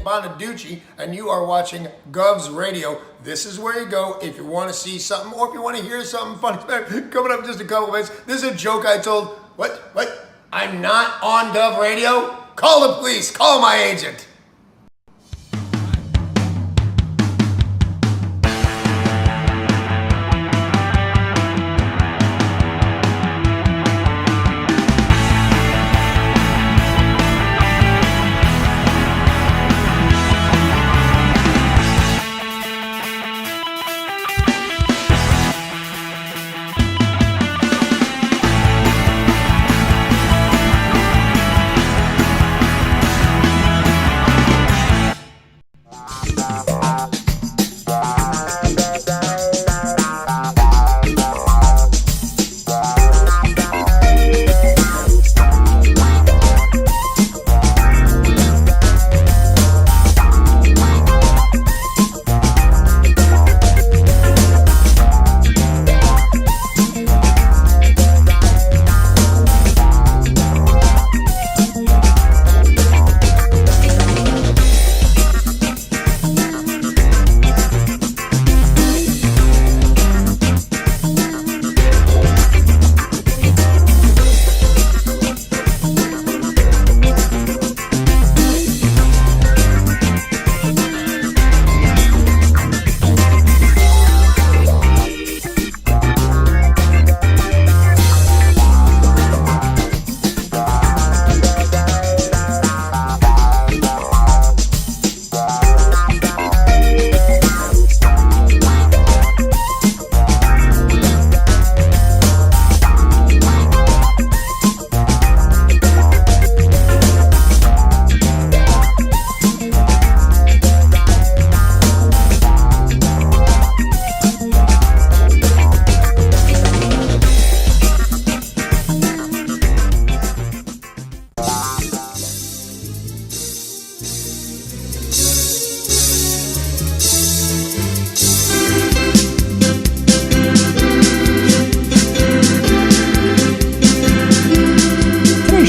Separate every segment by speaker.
Speaker 1: Bonaducci, and you are watching Gov's Radio. This is where you go if you want to see something or if you want to hear something funny. Coming up in just a couple minutes. This is a joke I told. What? I'm not on Gov Radio? Call the police. Call my agent.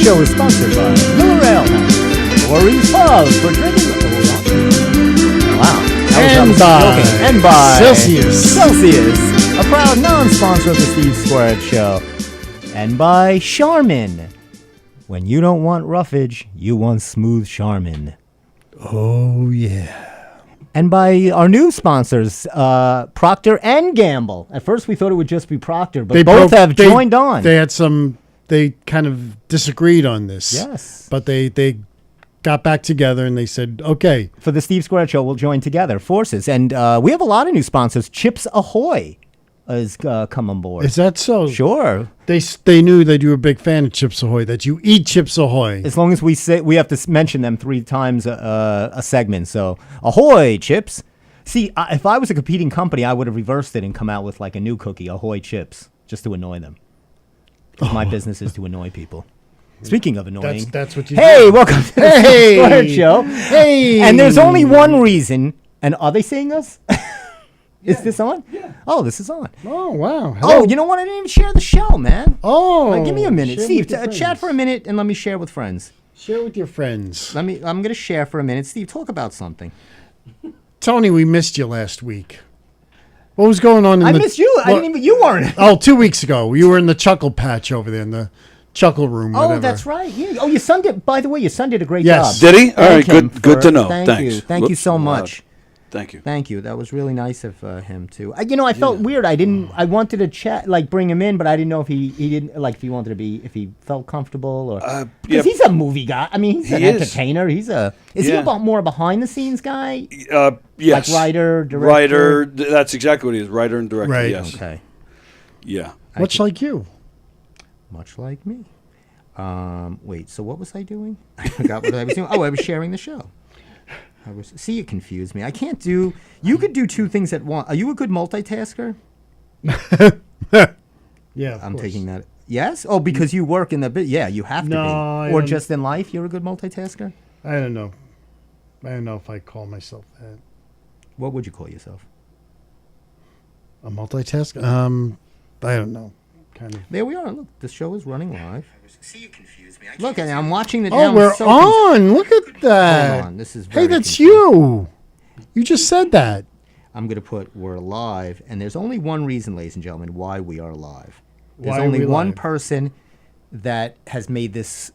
Speaker 2: show is sponsored by Miller Ale House, Lori's Pub for drinking. Wow. And by Celsius, a proud non-sponsor of the Steve Squared Show. And by Charmin. When you don't want roughage, you want smooth Charmin.
Speaker 3: Oh, yeah.
Speaker 2: And by our new sponsors, Procter and Gamble. At first we thought it would just be Procter, but both have joined on.
Speaker 3: They kind of disagreed on this.
Speaker 2: Yes.
Speaker 3: But they got back together and they said, okay.
Speaker 2: For the Steve Squared Show, we'll join together, forces. And we have a lot of new sponsors. Chips Ahoy has come on board.
Speaker 3: Is that so?
Speaker 2: Sure.
Speaker 3: They knew that you were a big fan of Chips Ahoy, that you eat Chips Ahoy.
Speaker 2: As long as we say, we have to mention them 3 times a segment. So, Ahoy Chips. See, if I was a competing company, I would have reversed it and come out with like a new cookie, Ahoy Chips, just to annoy them. My business is to annoy people. Speaking of annoying,
Speaker 3: that's what you
Speaker 2: Hey,
Speaker 3: do.
Speaker 2: welcome to the Steve Squared Show.
Speaker 3: Hey,
Speaker 2: and there's only one reason. And are they seeing us? Is this on?
Speaker 3: Yeah.
Speaker 2: Oh, this is on.
Speaker 3: Oh, wow. Hello.
Speaker 2: Oh, you know what? I didn't even share the show, man.
Speaker 3: Oh,
Speaker 2: Give me a minute,
Speaker 3: share
Speaker 2: Steve.
Speaker 3: with your
Speaker 2: Chat
Speaker 3: friends.
Speaker 2: for a minute and let me share with friends.
Speaker 3: Share with your friends.
Speaker 2: I'm going to share for a minute. Steve, talk about something.
Speaker 3: Tony, we missed you last week. What was going on?
Speaker 2: I missed you. I didn't even. You weren't.
Speaker 3: Oh, 2 weeks ago, you were in the Chuckle Patch over there in the Chuckle Room.
Speaker 2: Oh,
Speaker 3: whatever.
Speaker 2: that's right. Yeah. Oh, your son did. By the way, your son did a great
Speaker 3: Yes.
Speaker 2: job.
Speaker 4: Did he? All right,
Speaker 2: Thank him
Speaker 4: good to know.
Speaker 2: Thank
Speaker 4: Thanks.
Speaker 2: you. Thank you
Speaker 4: Whoops,
Speaker 2: so
Speaker 4: loud.
Speaker 2: much.
Speaker 4: Thank you.
Speaker 2: Thank you. That was really nice of him too. I felt weird. I wanted to chat, like bring him in, but I didn't know if he didn't like if he wanted to be, if he felt comfortable or because he's a movie guy. I mean, he's an entertainer. Is he about more a behind the scenes guy?
Speaker 4: Yes.
Speaker 2: Like writer, director.
Speaker 4: Writer. That's exactly what he is. Writer and director.
Speaker 3: Right.
Speaker 4: Yes.
Speaker 2: Okay.
Speaker 4: Yeah.
Speaker 3: Much like you.
Speaker 2: Much like me. Wait. So what was I doing? I forgot what I was doing. Oh, I was sharing the show. See, you confused me. I can't do. You could do 2 things at once. Are you a good multitasker?
Speaker 3: Yeah.
Speaker 2: I'm taking that. Yes. Oh, because you work in the bit. Yeah, you have to be. Or just in life, you're a good multitasker.
Speaker 3: I don't know. I don't know if I call myself that.
Speaker 2: What would you call yourself?
Speaker 3: A multitasker? I don't know. kind of.
Speaker 2: There we are. Look, the show is running live.
Speaker 5: See, you confuse me.
Speaker 2: Look, and I'm watching it
Speaker 3: Oh,
Speaker 2: now.
Speaker 3: we're on. Look at that.
Speaker 2: Hold on. This is very
Speaker 3: Hey, that's
Speaker 2: confusing.
Speaker 3: you. You just said that.
Speaker 2: I'm going to put we're live, and there's only one reason, ladies and gentlemen, why we are live. There's
Speaker 3: Why are
Speaker 2: only
Speaker 3: we
Speaker 2: one
Speaker 3: live?
Speaker 2: person that has made this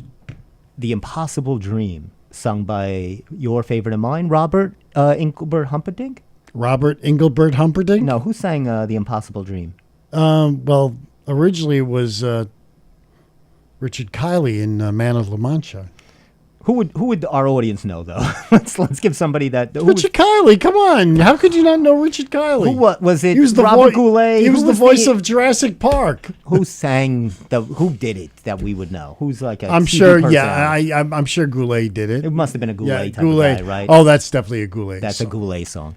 Speaker 2: the impossible dream, sung by your favorite of mine, Robert Engelbert Humperdinck.
Speaker 3: Robert Engelbert Humperdinck?
Speaker 2: No, who sang The Impossible Dream?
Speaker 3: Well, originally it was Richard Kiley in Man of La Mancha.
Speaker 2: Who would our audience know though? let's give somebody that.
Speaker 3: Richard Kiley, come on! How could you not know Richard Kiley?
Speaker 2: Who was it?
Speaker 3: He was the
Speaker 2: Robert Goulet.
Speaker 3: He was
Speaker 2: Who
Speaker 3: the voice of Jurassic Park.
Speaker 2: Who sang Who did it that we would know? Who's like a
Speaker 3: I'm
Speaker 2: TV
Speaker 3: sure.
Speaker 2: personality?
Speaker 3: Yeah, I'm sure Goulet did it.
Speaker 2: It must have been a Goulet type
Speaker 3: Goulet.
Speaker 2: of guy, right?
Speaker 3: Oh, that's definitely a Goulet.
Speaker 2: That's
Speaker 3: song.
Speaker 2: a Goulet song.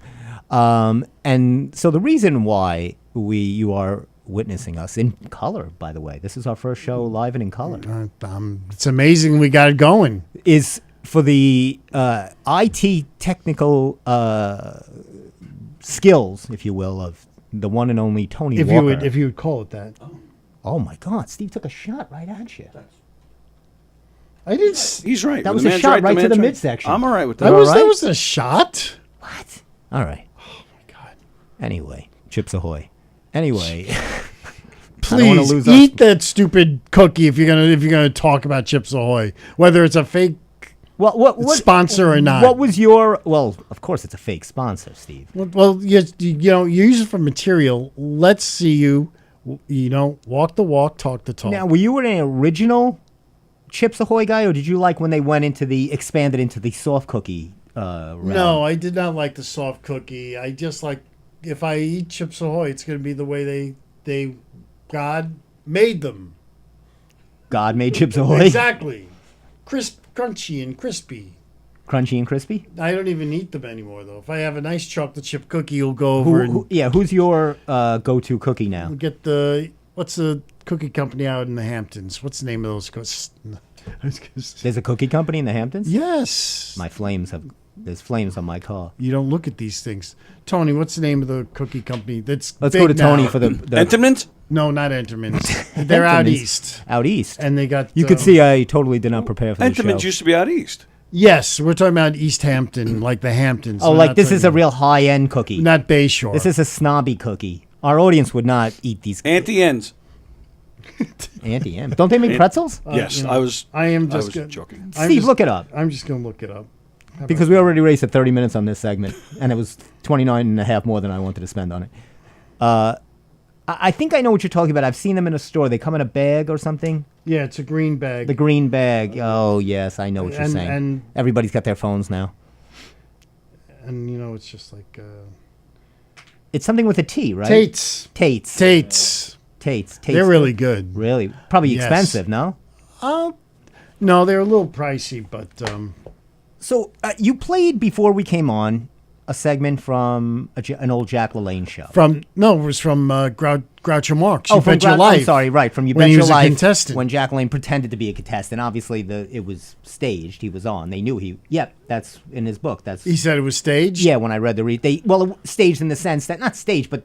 Speaker 2: And so the reason why you are witnessing us in color, by the way, this is our first show live and in color,
Speaker 3: It's amazing we got it going.
Speaker 2: is for the IT technical skills, if you will, of the one and only Tony Walker.
Speaker 3: If you would call it that.
Speaker 2: Oh my God, Steve took a shot right at you.
Speaker 3: I didn't.
Speaker 4: He's right.
Speaker 2: That
Speaker 4: When
Speaker 2: was
Speaker 4: the
Speaker 2: a
Speaker 4: man's
Speaker 2: shot right
Speaker 4: the
Speaker 2: to the
Speaker 4: man's
Speaker 2: midsection.
Speaker 4: I'm all right with that.
Speaker 3: That was
Speaker 2: right?
Speaker 3: that was a shot.
Speaker 2: What? All right.
Speaker 3: Oh my God!
Speaker 2: Anyway, Chips Ahoy. Anyway,
Speaker 3: Please
Speaker 2: lose
Speaker 3: eat that stupid cookie if you're gonna talk about Chips Ahoy, whether it's a fake
Speaker 2: what
Speaker 3: sponsor or not.
Speaker 2: What was your? Well, of course, it's a fake sponsor, Steve.
Speaker 3: Well, you use it for material. Let's see you walk the walk, talk the talk.
Speaker 2: Now, were you an original Chips Ahoy guy, or did you like when they went expanded into the soft cookie realm?
Speaker 3: No, I did not like the soft cookie. I just like, if I eat Chips Ahoy, it's going to be the way God made them.
Speaker 2: God made Chips Ahoy
Speaker 3: Exactly. Crunchy and crispy.
Speaker 2: crunchy and crispy.
Speaker 3: I don't even eat them anymore, though. If I have a nice chocolate chip cookie, you'll go over
Speaker 2: Who's your go-to cookie now?
Speaker 3: and get what's the cookie company out in the Hamptons? What's the name of those cookies?
Speaker 2: There's a cookie company in the Hamptons.
Speaker 3: Yes.
Speaker 2: There's flames on my car.
Speaker 3: You don't look at these things. Tony, what's the name of the cookie company that's
Speaker 2: Let's
Speaker 3: big
Speaker 2: go to Tony
Speaker 3: now?
Speaker 2: for the
Speaker 4: Entenmann's?
Speaker 3: No, not Enterman's. They're out
Speaker 2: Entenmann's.
Speaker 3: east.
Speaker 2: Out east.
Speaker 3: And they got...
Speaker 2: You could see I totally did not prepare for the show.
Speaker 4: Entenmann's used to be out east.
Speaker 3: Yes, we're talking about East Hampton, like the Hamptons.
Speaker 2: Oh,
Speaker 3: We're
Speaker 2: like
Speaker 3: not
Speaker 2: this is a
Speaker 3: talking-
Speaker 2: real high-end cookie.
Speaker 3: Not Bayshore.
Speaker 2: This is a snobby cookie. Our audience would not eat these.
Speaker 4: Auntie N's.
Speaker 2: Auntie M. Don't they make pretzels?
Speaker 4: Yes,
Speaker 3: you know,
Speaker 4: I was
Speaker 3: just
Speaker 4: joking.
Speaker 2: Steve, look it up.
Speaker 3: I'm just going to look it up.
Speaker 2: Because we already wasted 30 minutes on this segment, and it was 29 and a half more than I wanted to spend on it. I think I know what you're talking about. I've seen them in a store. They come in a bag or something.
Speaker 3: Yeah, it's a green bag.
Speaker 2: The green bag. Oh, yes, I know what you're
Speaker 3: And-
Speaker 2: saying.
Speaker 3: and-
Speaker 2: Everybody's got their phones now.
Speaker 3: And, it's just like...
Speaker 2: It's something with a T, right?
Speaker 3: Tate's.
Speaker 2: Tate's.
Speaker 3: They're really good.
Speaker 2: Really? Probably
Speaker 3: Yes.
Speaker 2: expensive, no?
Speaker 3: No, they're a little pricey, but...
Speaker 2: So you played before we came on a segment from an old Jack LaLanne show.
Speaker 3: it was from Groucho Marx. You
Speaker 2: from
Speaker 3: Bet Your
Speaker 2: I'm
Speaker 3: Life.
Speaker 2: sorry, right, from You
Speaker 3: when
Speaker 2: Bet
Speaker 3: he
Speaker 2: Your
Speaker 3: was a
Speaker 2: Life.
Speaker 3: contestant.
Speaker 2: When Jack LaLanne pretended to be a contestant. Obviously, it was staged. He was on. They knew Yep, that's in his book.
Speaker 3: He said it was staged?
Speaker 2: Yeah, when I read staged in the sense that, not staged, but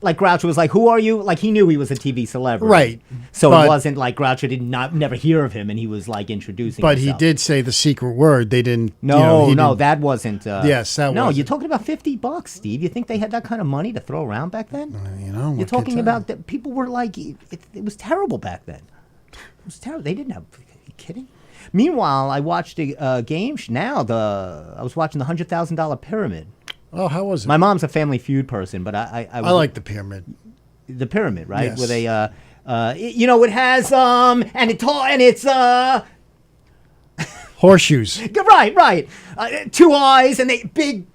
Speaker 2: like Groucho was like, who are you? Like he knew he was a TV celebrity.
Speaker 3: Right.
Speaker 2: So
Speaker 3: But-
Speaker 2: it wasn't like Groucho never hear of him and he was like introducing
Speaker 3: But
Speaker 2: himself.
Speaker 3: he did say the secret word. They didn't...
Speaker 2: No,
Speaker 3: he didn't-
Speaker 2: that wasn't.
Speaker 3: Yes, that
Speaker 2: No,
Speaker 3: wasn't.
Speaker 2: you're talking about $50, Steve. You think they had that kind of money to throw around back then?
Speaker 3: what
Speaker 2: You're
Speaker 3: can I
Speaker 2: talking
Speaker 3: tell
Speaker 2: about that people were like, it was terrible back then. It was terrible. They didn't have. Are you kidding? Meanwhile, I watched a game. I was watching the $100,000 Pyramid.
Speaker 3: Oh, how was it?
Speaker 2: My mom's a Family Feud person, but I
Speaker 3: I like the pyramid.
Speaker 2: the Pyramid, right?
Speaker 3: Yes.
Speaker 2: With it has and it's
Speaker 3: Horseshoes.
Speaker 2: right. Two eyes and they big.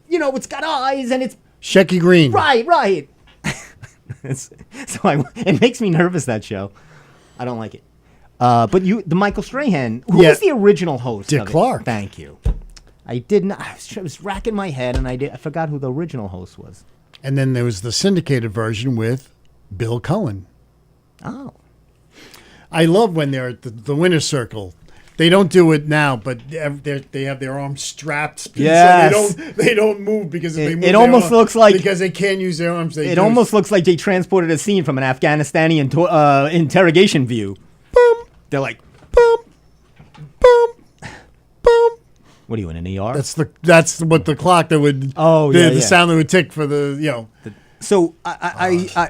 Speaker 2: It's got eyes and it's
Speaker 3: Shecky Green.
Speaker 2: right. It makes me nervous, that show. I don't like it. But the Michael Strahan, who was the original host?
Speaker 3: Dick
Speaker 2: of it?
Speaker 3: Clark.
Speaker 2: Thank you. I didn't. I was racking my head, and I forgot who the original host was.
Speaker 3: And then there was the syndicated version with Bill Cullen.
Speaker 2: Oh,
Speaker 3: I love when they're at the winner's circle. They don't do it now, but they have their arms strapped.
Speaker 2: Yes.
Speaker 3: So they don't move because if they move
Speaker 2: It almost
Speaker 3: arms,
Speaker 2: looks like
Speaker 3: because they can't use their arms.
Speaker 2: It almost looks like they transported a scene from an Afghanistani interrogation view. Boom. They're like, boom, boom, boom. What are you in an ER?
Speaker 3: That's what the clock that would.
Speaker 2: Oh,
Speaker 3: the sound that would tick for the
Speaker 2: So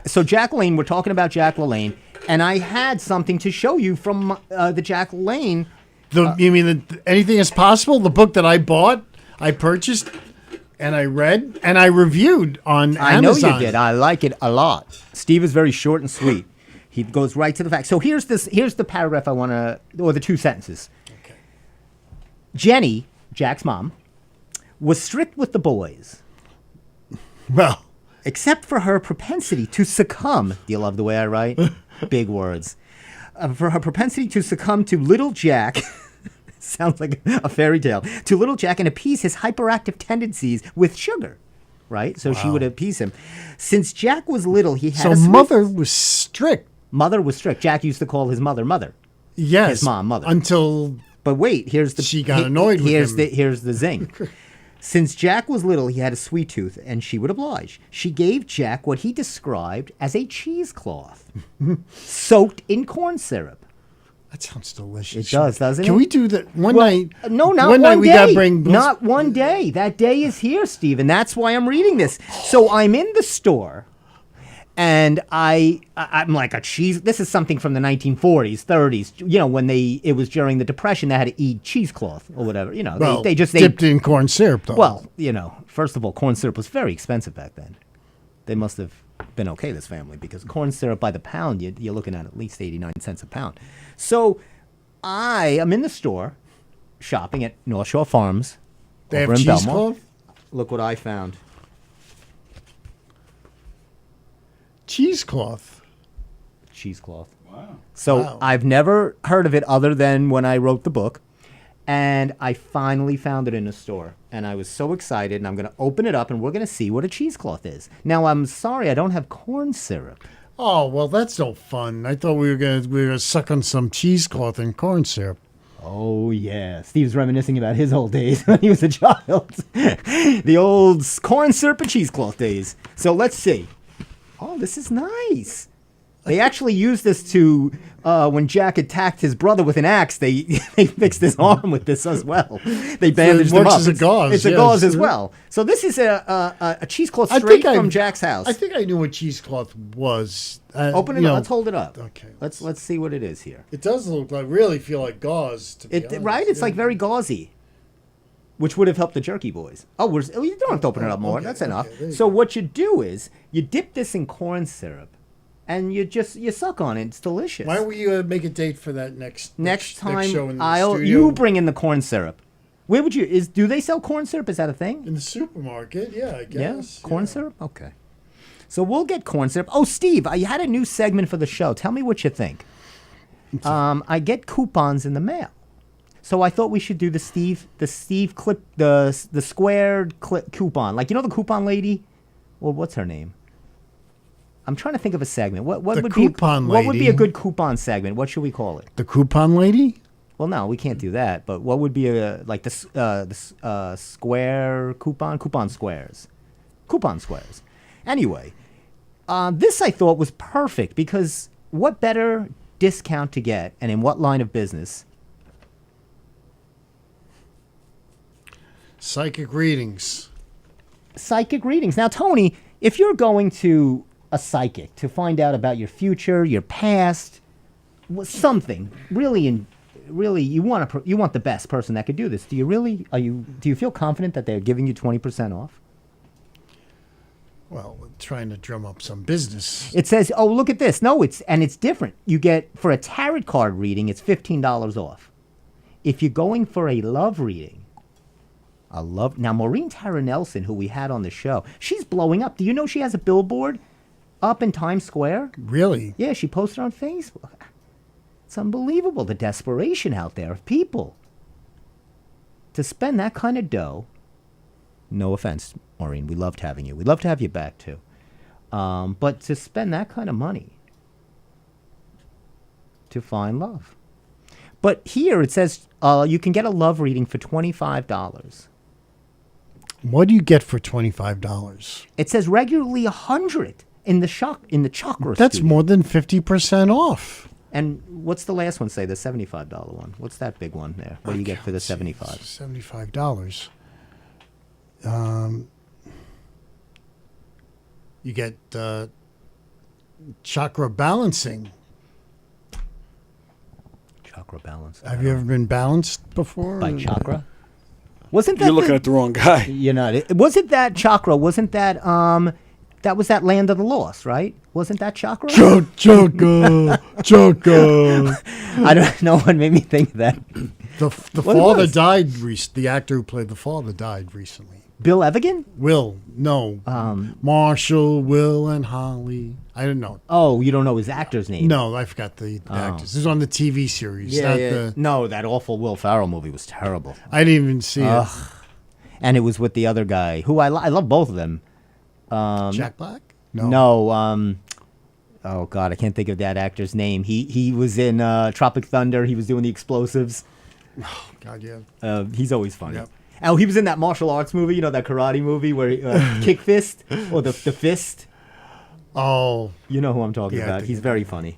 Speaker 2: so Jack LaLanne. We're talking about Jack LaLanne, and I had something to show you from the Jack LaLanne.
Speaker 3: You mean Anything is Possible? The book that I bought, I purchased, and I read, and I reviewed on Amazon.
Speaker 2: I know you did. I like it a lot. Steve is very short and sweet. He goes right to the facts. So here's the paragraph I want to, or the 2 sentences.
Speaker 3: Okay.
Speaker 2: Jenny, Jack's mom, was strict with the boys.
Speaker 3: Well,
Speaker 2: except for her propensity to succumb. Do you love the way I write? Big words. For her propensity to succumb to little Jack. Sounds like a fairy tale. To little Jack and appease his hyperactive tendencies with sugar. Right? So she would appease him. Since Jack was little, he had
Speaker 3: mother was strict.
Speaker 2: Mother was strict. Jack used to call his mother mother.
Speaker 3: Yes.
Speaker 2: His mom mother.
Speaker 3: Until
Speaker 2: But wait, she
Speaker 3: got annoyed with him.
Speaker 2: Here's the zing. Since Jack was little, he had a sweet tooth, and she would oblige. She gave Jack what he described as a cheesecloth, soaked in corn syrup.
Speaker 3: That sounds delicious.
Speaker 2: It does, doesn't it?
Speaker 3: Can we do that one night?
Speaker 2: No, not one day. We gotta bring not one day. That day is here, Stephen. That's why I'm reading this. So I'm in the store, and I'm like, a cheese. This is something from the 1940s, 30s. You know, when it was during the Depression, they had to eat cheesecloth or whatever. You know,
Speaker 3: well,
Speaker 2: they just
Speaker 3: dipped in corn syrup, though.
Speaker 2: Well, you know, first of all, corn syrup was very expensive back then. They must have been okay, this family, because corn syrup by the pound, you're looking at least 89 cents a pound. So I am in the store shopping at North Shore Farms.
Speaker 3: They have
Speaker 2: in
Speaker 3: cheesecloth?
Speaker 2: Belmont. Look what I found.
Speaker 3: Cheesecloth.
Speaker 2: Cheesecloth. Wow. So I've never heard of it other than when I wrote the book. And I finally found it in a store. And I was so excited. And I'm going to open it up and we're going to see what a cheesecloth is. Now, I'm sorry, I don't have corn syrup.
Speaker 3: Oh, well, that's no fun. I thought we were gonna suck on some cheesecloth and corn syrup.
Speaker 2: Oh, yeah. Steve's reminiscing about his old days when he was a child. The old corn syrup and cheesecloth days. So let's see. Oh, this is nice. They actually used this to, when Jack attacked his brother with an axe, they fixed his arm with this as well. They bandaged him up.
Speaker 3: As a gauze.
Speaker 2: It's a gauze as well. So this is a cheesecloth straight from Jack's house.
Speaker 3: I think I knew what cheesecloth was.
Speaker 2: Open it up. Let's hold it up.
Speaker 3: Okay.
Speaker 2: Let's see what it is here.
Speaker 3: It does really feel like gauze. To be honest.
Speaker 2: Right? It's like very gauzy. Which would have helped the jerky boys. You don't have to open it up more.
Speaker 3: Okay,
Speaker 2: That's enough.
Speaker 3: So
Speaker 2: what you do is you dip this in corn syrup, and you suck on it. It's delicious.
Speaker 3: Why don't we make a date for that next
Speaker 2: time?
Speaker 3: Show in the
Speaker 2: I'll
Speaker 3: studio?
Speaker 2: you bring in the corn syrup. Where would you? Do they sell corn syrup? Is that a thing?
Speaker 3: In the supermarket, yeah, I guess.
Speaker 2: Yeah, corn syrup. Okay. So we'll get corn syrup. Oh, Steve, I had a new segment for the show. Tell me what you think. I get coupons in the mail. So I thought we should do the Steve clip, the squared coupon. Like, you know the coupon lady? Well, what's her name? I'm trying to think of a segment. What would be a good coupon segment? What should we call it?
Speaker 3: The coupon lady?
Speaker 2: Well, no, we can't do that. But what would be the square coupon squares? Coupon squares. Anyway, this I thought was perfect because what better discount to get, and in what line of business?
Speaker 3: Psychic readings.
Speaker 2: Psychic readings. Now, Tony, if you're going to a psychic to find out about your future, your past, something really, you want the best person that could do this. Do you feel confident that they're giving you 20% off?
Speaker 3: Well, we're trying to drum up some business.
Speaker 2: It says, "Oh, look at this." No, it's different. You get, for a tarot card reading, it's $15 off. If you're going for a love reading, now Maureen Tara Nelson, who we had on the show, she's blowing up. Do you know she has a billboard up in Times Square?
Speaker 3: Really?
Speaker 2: Yeah, she posted on Facebook. It's unbelievable, the desperation out there of people to spend that kind of dough. No offense, Maureen, we loved having you. We'd love to have you back too. But to spend that kind of money to find love. But here it says you can get a love reading for $25.
Speaker 3: What do you get for $25?
Speaker 2: It says regularly $100 in the chakra.
Speaker 3: That's
Speaker 2: studio.
Speaker 3: more than 50% off.
Speaker 2: And what's the last one say? The $75 one. What's that big one there? What do you get for the $75?
Speaker 3: $75. You get chakra balancing.
Speaker 2: Chakra balance.
Speaker 3: Have you ever been balanced before?
Speaker 2: By chakra? Wasn't that
Speaker 4: You're looking at the wrong guy.
Speaker 2: You know, wasn't that chakra? Wasn't that that was that Land of the Lost, right? Wasn't that chakra?
Speaker 3: Chakra.
Speaker 2: I don't know what made me think that.
Speaker 3: The father died. The actor who played the father died recently.
Speaker 2: Bill Evigan?
Speaker 3: Marshall, Will, and Holly. I don't know.
Speaker 2: Oh, you don't know his actor's name?
Speaker 3: No, I forgot the actors. This is on the TV series.
Speaker 2: No, that awful Will Ferrell movie was terrible.
Speaker 3: I didn't even see it.
Speaker 2: And it was with the other guy, who I love both of them.
Speaker 3: Jack Black?
Speaker 2: No. Oh God, I can't think of that actor's name. He was in Tropic Thunder. He was doing the explosives.
Speaker 3: Oh God, yeah.
Speaker 2: He's always funny.
Speaker 3: Yep.
Speaker 2: Oh, he was in that martial arts movie, that karate movie where Kick Fist or the Fist.
Speaker 3: Oh,
Speaker 2: you know who I'm talking
Speaker 3: Yeah, I
Speaker 2: about.
Speaker 3: think
Speaker 2: He's
Speaker 3: I
Speaker 2: very
Speaker 3: know.
Speaker 2: funny.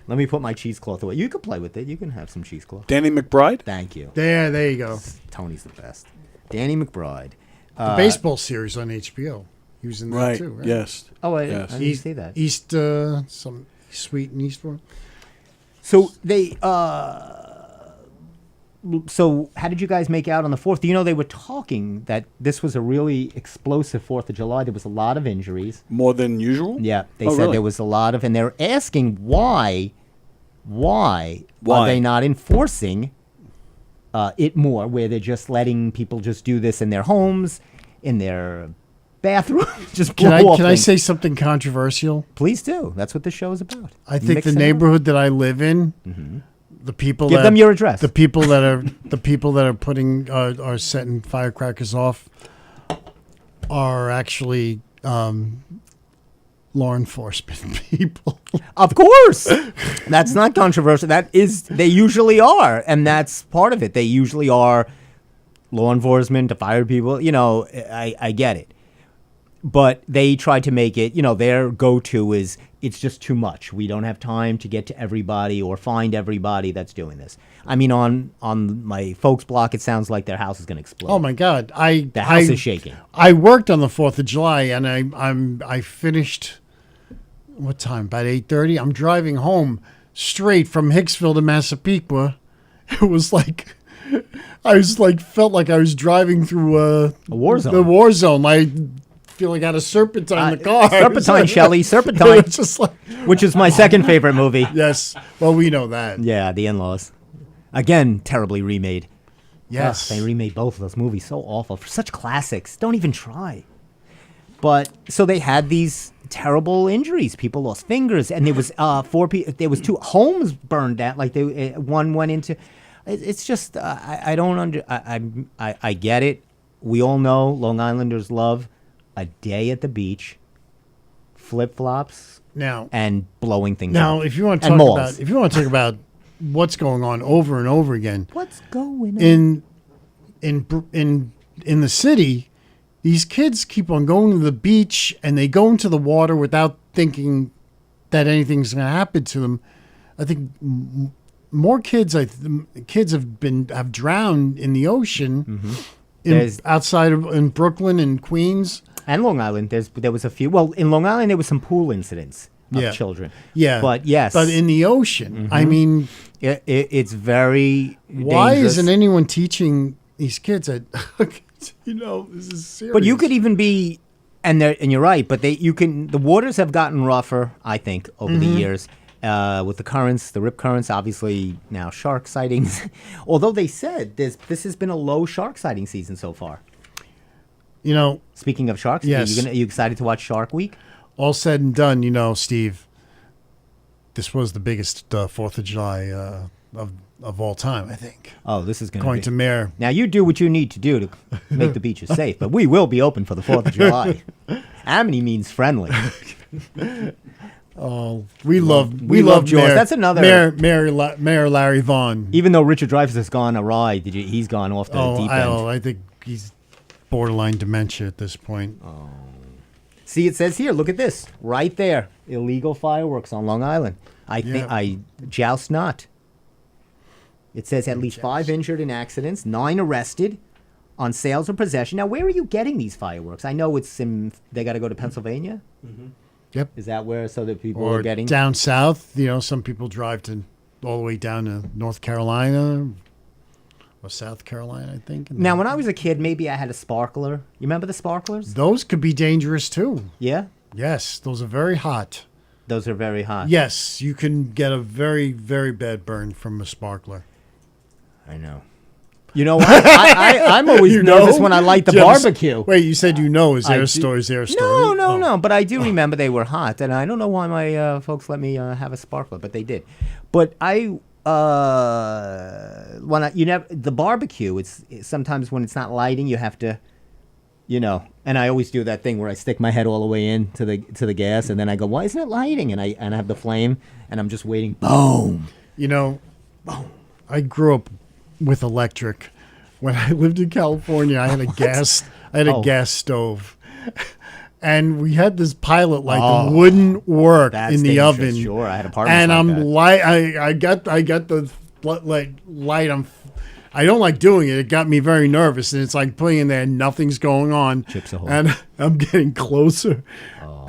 Speaker 2: Let me put my cheesecloth away. You can play with it. You can have some cheesecloth.
Speaker 4: Danny McBride?
Speaker 2: Thank you.
Speaker 3: there you go.
Speaker 2: Tony's the best. Danny McBride.
Speaker 3: The baseball series on HBO. He was in that
Speaker 4: Right.
Speaker 3: too, right?
Speaker 4: Yes.
Speaker 2: Oh, I
Speaker 4: Yes.
Speaker 2: didn't see that.
Speaker 3: Some sweet in Eastbourne.
Speaker 2: So they. So how did you guys make out on the 4th? You know, they were talking that this was a really explosive 4th of July. There was a lot of injuries.
Speaker 4: More than usual?
Speaker 2: Yeah, they
Speaker 4: Oh,
Speaker 2: said
Speaker 4: really?
Speaker 2: there was a lot of, and they're asking why are they not enforcing it more, where they're just letting people just do this in their homes, in their bathroom, just blow off
Speaker 3: Can I
Speaker 2: things.
Speaker 3: say something controversial?
Speaker 2: Please do. That's what the show is about.
Speaker 3: I think
Speaker 2: Mix
Speaker 3: the
Speaker 2: it up.
Speaker 3: neighborhood that I live in, the people
Speaker 2: Give them your address.
Speaker 3: The people that are putting are setting firecrackers off are actually law enforcement people.
Speaker 2: Of course. That's not controversial. They usually are, and that's part of it. They usually are law enforcement, to fire people. I get it. But they try to make it, their go-to is it's just too much. We don't have time to get to everybody or find everybody that's doing this. I mean, on my folks' block, it sounds like their house is going to explode.
Speaker 3: Oh my God!
Speaker 2: The house is shaking.
Speaker 3: I worked on the 4th of July, and I finished. What time? About 8:30. I'm driving home straight from Hicksville to Massapequa. It was like felt like I was driving through
Speaker 2: a war zone.
Speaker 3: The war zone. I feel like I had a serpentine in the car.
Speaker 2: Serpentine, Shelley, Serpentine,
Speaker 3: It's just like,
Speaker 2: which is my second favorite movie.
Speaker 3: yes. Well, we know that.
Speaker 2: Yeah, The In-Laws. Again, terribly remade.
Speaker 3: Yes.
Speaker 2: Ugh, they remade both of those movies so awful. For such classics, don't even try. But so they had these terrible injuries. People lost fingers, and there was 4 people. There was 2 homes burned down. Like one went into. It's just I don't I get it. We all know Long Islanders love a day at the beach, flip flops,
Speaker 3: Now
Speaker 2: and blowing things
Speaker 3: Now,
Speaker 2: up.
Speaker 3: if you want to
Speaker 2: And
Speaker 3: talk
Speaker 2: malls.
Speaker 3: about what's going on over and over again
Speaker 2: What's going on?
Speaker 3: in the city, these kids keep on going to the beach and they go into the water without thinking that anything's going to happen to them. I think more kids have drowned in the ocean outside of in Brooklyn and Queens.
Speaker 2: And Long Island, there was a few. Well, in Long Island, there was some pool incidents of
Speaker 3: Yeah.
Speaker 2: children.
Speaker 3: Yeah,
Speaker 2: But yes.
Speaker 3: but in the ocean, I mean,
Speaker 2: It's very
Speaker 3: why
Speaker 2: dangerous.
Speaker 3: isn't anyone teaching these kids that this is serious?
Speaker 2: But you could even be, and you're right. But the waters have gotten rougher, I think, over the years with the currents, the rip currents. Obviously now shark sightings. Although they said this has been a low shark sighting season so far. Speaking of sharks,
Speaker 3: Yes.
Speaker 2: are you excited to watch Shark Week?
Speaker 3: all said and done, Steve, this was the biggest 4th of July of all time, I think.
Speaker 2: Oh, this is going
Speaker 3: Going
Speaker 2: be.
Speaker 3: to Mayor.
Speaker 2: Now, you do what you need to do to make the beaches safe, but we will be open for the 4th of July. Amity means friendly.
Speaker 3: Oh, we love
Speaker 2: Jaws.
Speaker 3: Mayor,
Speaker 2: That's another-
Speaker 3: Mayor Larry Vaughn.
Speaker 2: Even though Richard Dreyfuss has gone awry, he's gone off the deep end.
Speaker 3: I think he's borderline dementia at this point.
Speaker 2: See, it says here, look at this. Right there. Illegal fireworks on Long Island.
Speaker 3: Yeah.
Speaker 2: I joust not. It says at least 5 injured in accidents, 9 arrested on sales or possession. Now, where are you getting these fireworks? I know they got to go to Pennsylvania.
Speaker 3: Yep.
Speaker 2: Is that where so that people
Speaker 3: Or
Speaker 2: are getting?
Speaker 3: down south, some people drive all the way down to North Carolina or South Carolina, I think. And
Speaker 2: Now, when I was a kid, maybe I had a sparkler. You remember the sparklers?
Speaker 3: those could be dangerous too.
Speaker 2: Yeah?
Speaker 3: Yes, those are very hot.
Speaker 2: Those are very hot.
Speaker 3: Yes, you can get a very, very bad burn from a sparkler.
Speaker 2: I know. You know what? I'm always nervous when I light the barbecue.
Speaker 3: Wait, you said Is
Speaker 2: I
Speaker 3: there a
Speaker 2: do-
Speaker 3: story? Is there a story?
Speaker 2: No. But I do remember they were hot, and I don't know why my folks let me have a sparkler, but they did. But the barbecue. It's sometimes when it's not lighting, you have to, And I always do that thing where I stick my head all the way in to the gas, and then I go, "Why isn't it lighting?" And I have the flame, and I'm just waiting. Boom.
Speaker 3: I grew up with electric. When I lived in California, I had a gas stove, and we had this pilot light that wouldn't work
Speaker 2: That's
Speaker 3: in the
Speaker 2: dangerous.
Speaker 3: oven.
Speaker 2: Sure, I had apartments
Speaker 3: and
Speaker 2: like
Speaker 3: I'm
Speaker 2: that.
Speaker 3: I got the light. I don't like doing it. It got me very nervous, and it's like putting in there, nothing's going on,
Speaker 2: Chips a hole.
Speaker 3: and I'm getting closer.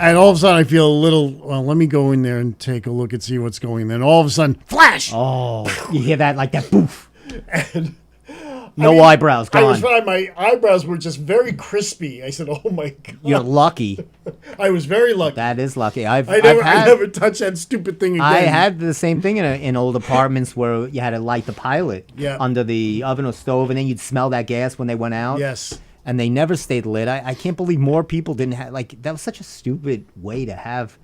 Speaker 3: And all of a sudden, I feel a little. Well, let me go in there and take a look and see what's going. Then all of a sudden, flash!
Speaker 2: Oh, you hear that like that? Boof.
Speaker 3: And
Speaker 2: No eyebrows.
Speaker 3: I
Speaker 2: Gone.
Speaker 3: was fine. My eyebrows were just very crispy. I said, "Oh my god!"
Speaker 2: You're lucky.
Speaker 3: I was very lucky.
Speaker 2: That is lucky. I
Speaker 3: I never touched that stupid thing again.
Speaker 2: I had the same thing in old apartments where you had to light the pilot under the oven or stove, and then you'd smell that gas when they went out.
Speaker 3: Yes.
Speaker 2: And they never stayed lit. I can't believe more people didn't have, that was such a stupid way to have.